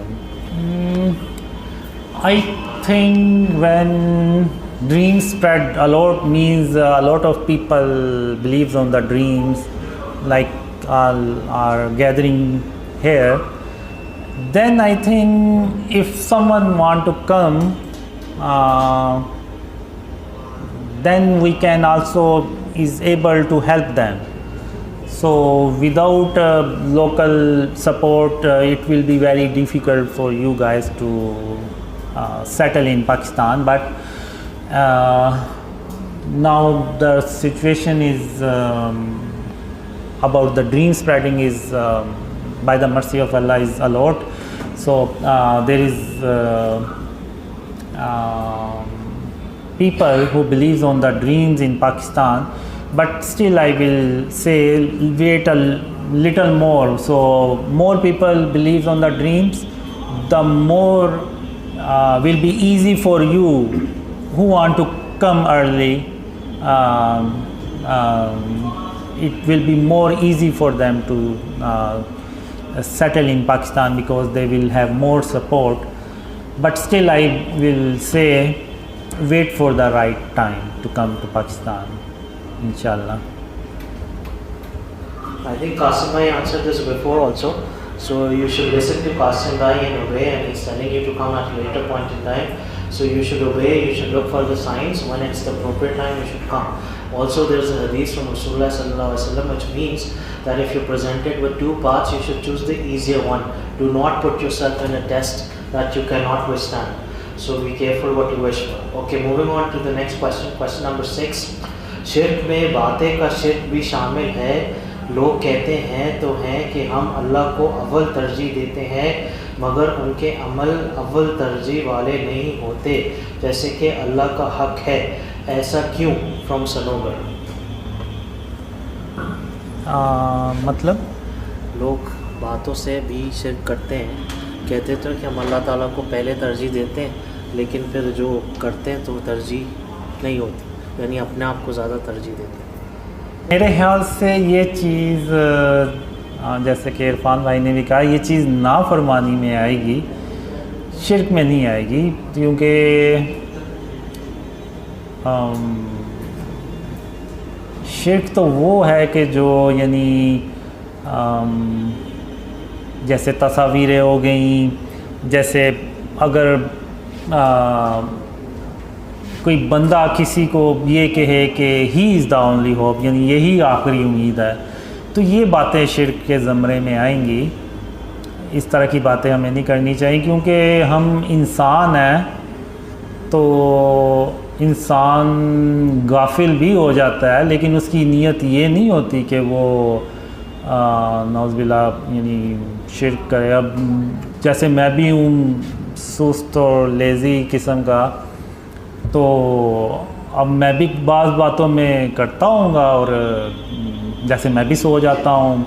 I think when dreams spread a lot means a lot of people believes on the dreams, like are gathering here. Then I think if someone want to come, then we can also is able to help them. So without local support, it will be very difficult for you guys to settle in Pakistan. But now the situation is about the dream spreading is by the mercy of Allah is a lot. So there is people who believes on the dreams in Pakistan, but still I will say wait a little more. So more people believes on the dreams, the more will be easy for you who want to come early. It will be more easy for them to settle in Pakistan because they will have more support. But still I will say wait for the right time to come to Pakistan, inshallah. I think Qasim bhai answered this before also. So you should listen to Qasim bhai and obey, and he's telling you to come at a later point in time. So you should obey, you should look for the signs. When it's the appropriate time, you should come. Also, there is a hadith from Rasulullah sallallahu alaihi wasallam, which means that if you're presented with two paths, you should choose the easier one. Do not put yourself in a test that you cannot withstand. So be careful what you wish for. Okay, moving on to the next question. Question number 6. शिर्क में बातें का शिर्क भी शामिल है। लोग कहते हैं तो हैं कि हम अल्लाह को अव्वल तरजीह देते हैं, मगर उनके अमल अव्वल तरजीह वाले नहीं होते, जैसे कि अल्लाह का हक है। ऐसा क्यों? फ्रॉम सनोवर। मतलब लोग बातों से भी शिर्क करते हैं, कहते तो कि हम अल्लाह ताला को पहले तरजीह देते हैं, लेकिन फिर जो करते हैं तो तरजीह नहीं होती, यानी अपने आप को ज़्यादा तरजीह देते हैं। मेरे ख्याल से ये चीज़ जैसे कि इरफान भाई ने भी कहा, ये चीज़ नाफरमानी में आएगी, शिर्क में नहीं आएगी। क्योंकि शिर्क तो वो है कि जो यानी जैसे तस्वीरें हो गई, जैसे अगर कोई बंदा किसी को ये कहे कि he is the only hope, यानी यही आखिरी उम्मीद है, तो ये बातें शिर्क के ज़मरे में आएंगी। इस तरह की बातें हमें नहीं करनी चाहिए, क्योंकि हम इंसान हैं, तो इंसान गाफिल भी हो जाता है, लेकिन उसकी नीयत ये नहीं होती कि वो नौज़बिल्ला यानी शिर्क करे। अब जैसे मैं भी हूँ सुस्त और लेज़ी किस्म का, तो अब मैं भी बाज़ बातों में करता हूँगा, और जैसे मैं भी सो जाता हूँ,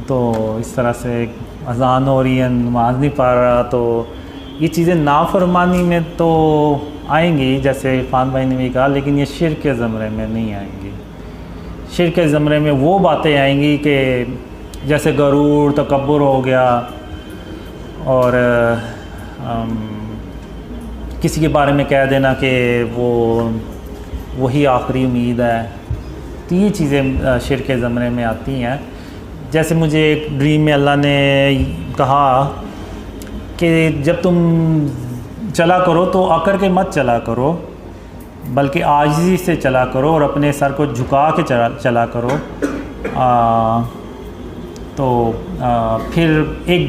तो इस तरह से अज़ान हो रही है, नमाज़ नहीं पढ़ रहा, तो ये चीज़ें नाफरमानी में तो आएंगी, जैसे इरफान भाई ने भी कहा, लेकिन ये शिर्क के ज़मरे में नहीं आएंगी। शिर्क के ज़मरे में वो बातें आएंगी कि जैसे गरूर, तकब्बुर हो गया, और किसी के बारे में कह देना कि वो वही आखिरी उम्मीद है, तो ये चीज़ें शिर्क के ज़मरे में आती हैं। जैसे मुझे एक ड्रीम में अल्लाह ने कहा कि जब तुम चला करो तो अकड़ के मत चला करो, बल्कि आजिज़ी से चला करो और अपने सर को झुका के चला करो। फिर एक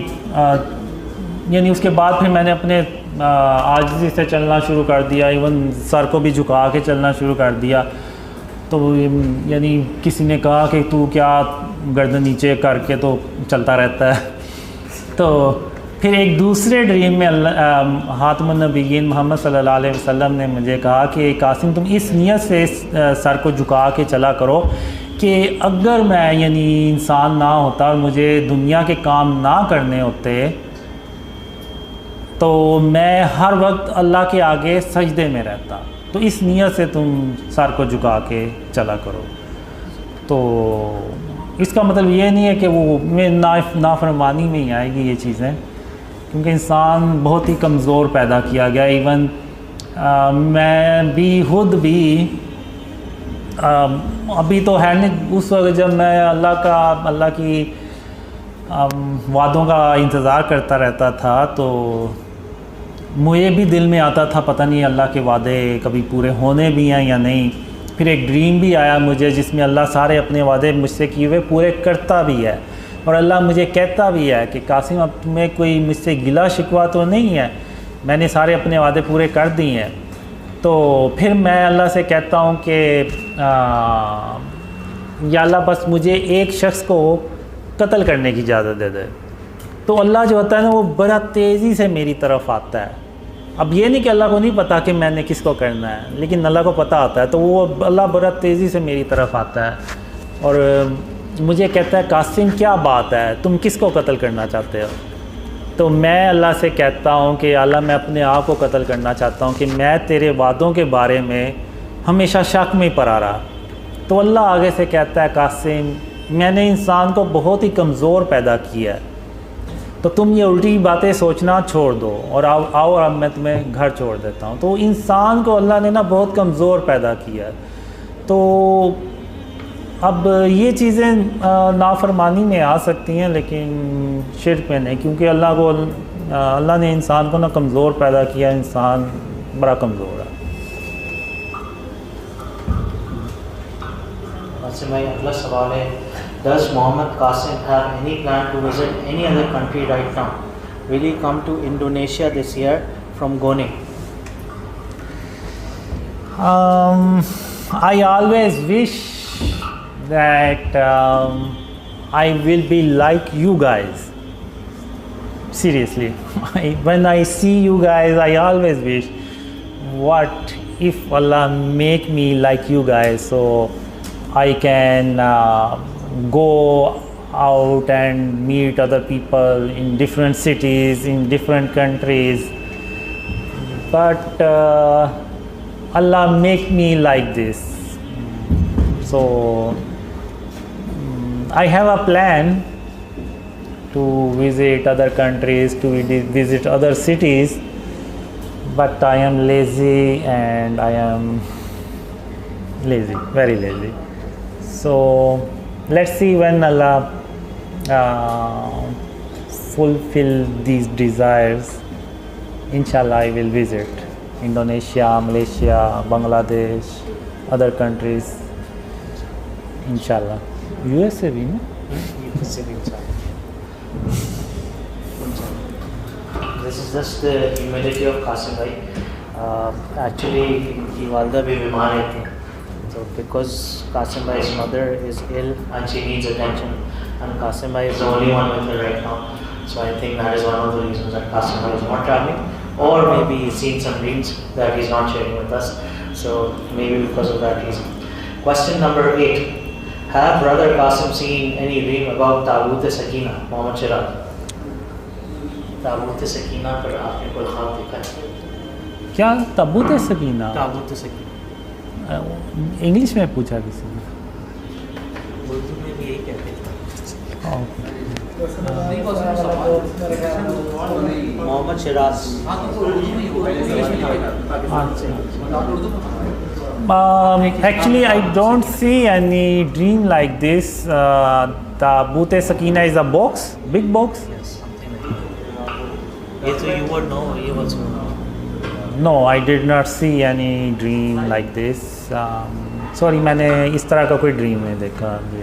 यानी उसके बाद फिर मैंने अपने आजिज़ी से चलना शुरू कर दिया, इवन सर को भी झुका के चलना शुरू कर दिया। तो यानी किसी ने कहा कि तू क्या गर्दन नीचे करके तो चलता रहता है। तो फिर एक दूसरे ड्रीम में हातिमुन नबिय्यीन मोहम्मद सल्लल्लाहु अलैहि वसल्लम ने मुझे कहा कि कासिम तुम इस नियत से सर को झुका के चला करो कि अगर मैं यानी इंसान ना होता और मुझे दुनिया के काम ना करने होते तो मैं हर वक्त अल्लाह के आगे सजदे में रहता। तो इस नियत से तुम सर को झुका के चला करो। तो इसका मतलब ये नहीं है कि वो में नाफरमानी में ही आएगी ये चीज़ें, क्योंकि इंसान बहुत ही कमज़ोर पैदा किया गया। इवन मैं भी खुद भी अभी तो है नहीं, उस वक्त जब मैं अल्लाह की वादों का इंतज़ार करता रहता था तो मुझे भी दिल में आता था पता नहीं अल्लाह के वादे कभी पूरे होने भी हैं या नहीं। फिर एक ड्रीम भी आया मुझे जिसमें अल्लाह सारे अपने वादे मुझसे किए हुए पूरे करता भी है, और अल्लाह मुझे कहता भी है कि कासिम अब तुम्हें कोई मुझसे गिला शिकवा तो नहीं है, मैंने सारे अपने वादे पूरे कर दिए हैं। तो फिर मैं अल्लाह से कहता हूँ कि या अल्लाह बस मुझे एक शख्स को कत्ल करने की इजाज़त दे दे। तो अल्लाह जो होता है ना वो बड़ा तेज़ी से मेरी तरफ आता है। अब ये नहीं कि अल्लाह को नहीं पता कि मैंने किसको करना है, लेकिन अल्लाह को पता आता है, तो वो अल्लाह बड़ा तेज़ी से मेरी तरफ आता है और मुझे कहता है कासिम क्या बात है, तुम किसको कत्ल करना चाहते हो। तो मैं अल्लाह से कहता हूँ कि अल्लाह मैं अपने आप को कत्ल करना चाहता हूँ कि मैं तेरे वादों के बारे में हमेशा शक में पड़ा रहा। तो अल्लाह आगे से कहता है कासिम मैंने इंसान को बहुत ही कमज़ोर पैदा किया है, तो तुम ये उल्टी बातें सोचना छोड़ दो और आओ अब मैं तुम्हें घर छोड़ देता हूँ। तो इंसान को अल्लाह ने ना बहुत कमज़ोर पैदा किया है। तो अब ये चीज़ें नाफरमानी में आ सकती हैं लेकिन शिर्क में नहीं, क्योंकि अल्लाह ने इंसान को ना कमज़ोर पैदा किया, इंसान बड़ा कमज़ोर है। अच्छा भाई अगला सवाल है, Does Mohammed Qasim have any plan to visit any other country right now? Will he come to Indonesia this year from Gone? I always wish that I will be like you guys. Seriously, when I see you guys, I always wish, what if Allah make me like you guys, so I can go out and meet other people in different cities, in different countries. But Allah make me like this. So I have a plan to visit other countries, to visit other cities, but I am lazy and I am lazy, very lazy. So let's see when Allah fulfill these desires. Inshallah I will visit Indonesia, Malaysia, Bangladesh, other countries. Inshallah. USA भी ना? USA भी inshallah. This is just the humility of Qasim bhai. Actually इनकी वालदा भी बीमार रहती हैं, so because Qasim bhai's mother is ill and she needs attention, and Qasim bhai is the only one with her right now. So I think that is one of the reasons that Qasim bhai is not traveling, or maybe he's seen some dreams that he's not sharing with us. So maybe because of that reason. Question number 8. Have brother Qasim seen any dream about Tabut Sakina, Mohammed Shiraz? Tabut Sakina पर आपने कोई ख्वाब देखा है? क्या ताबूत सकीना? ताबूत सकीना इंग्लिश में पूछा किसी ने? उर्दू में भी यही कहते हैं। Mohammad Siraj. Actually, I don't see any dream like this. Tabut Sakina is a box, big box. Yes, something like that. ये तो you would know, ये also know. No, I did not see any dream like this. Sorry, मैंने इस तरह का कोई ड्रीम नहीं देखा अभी।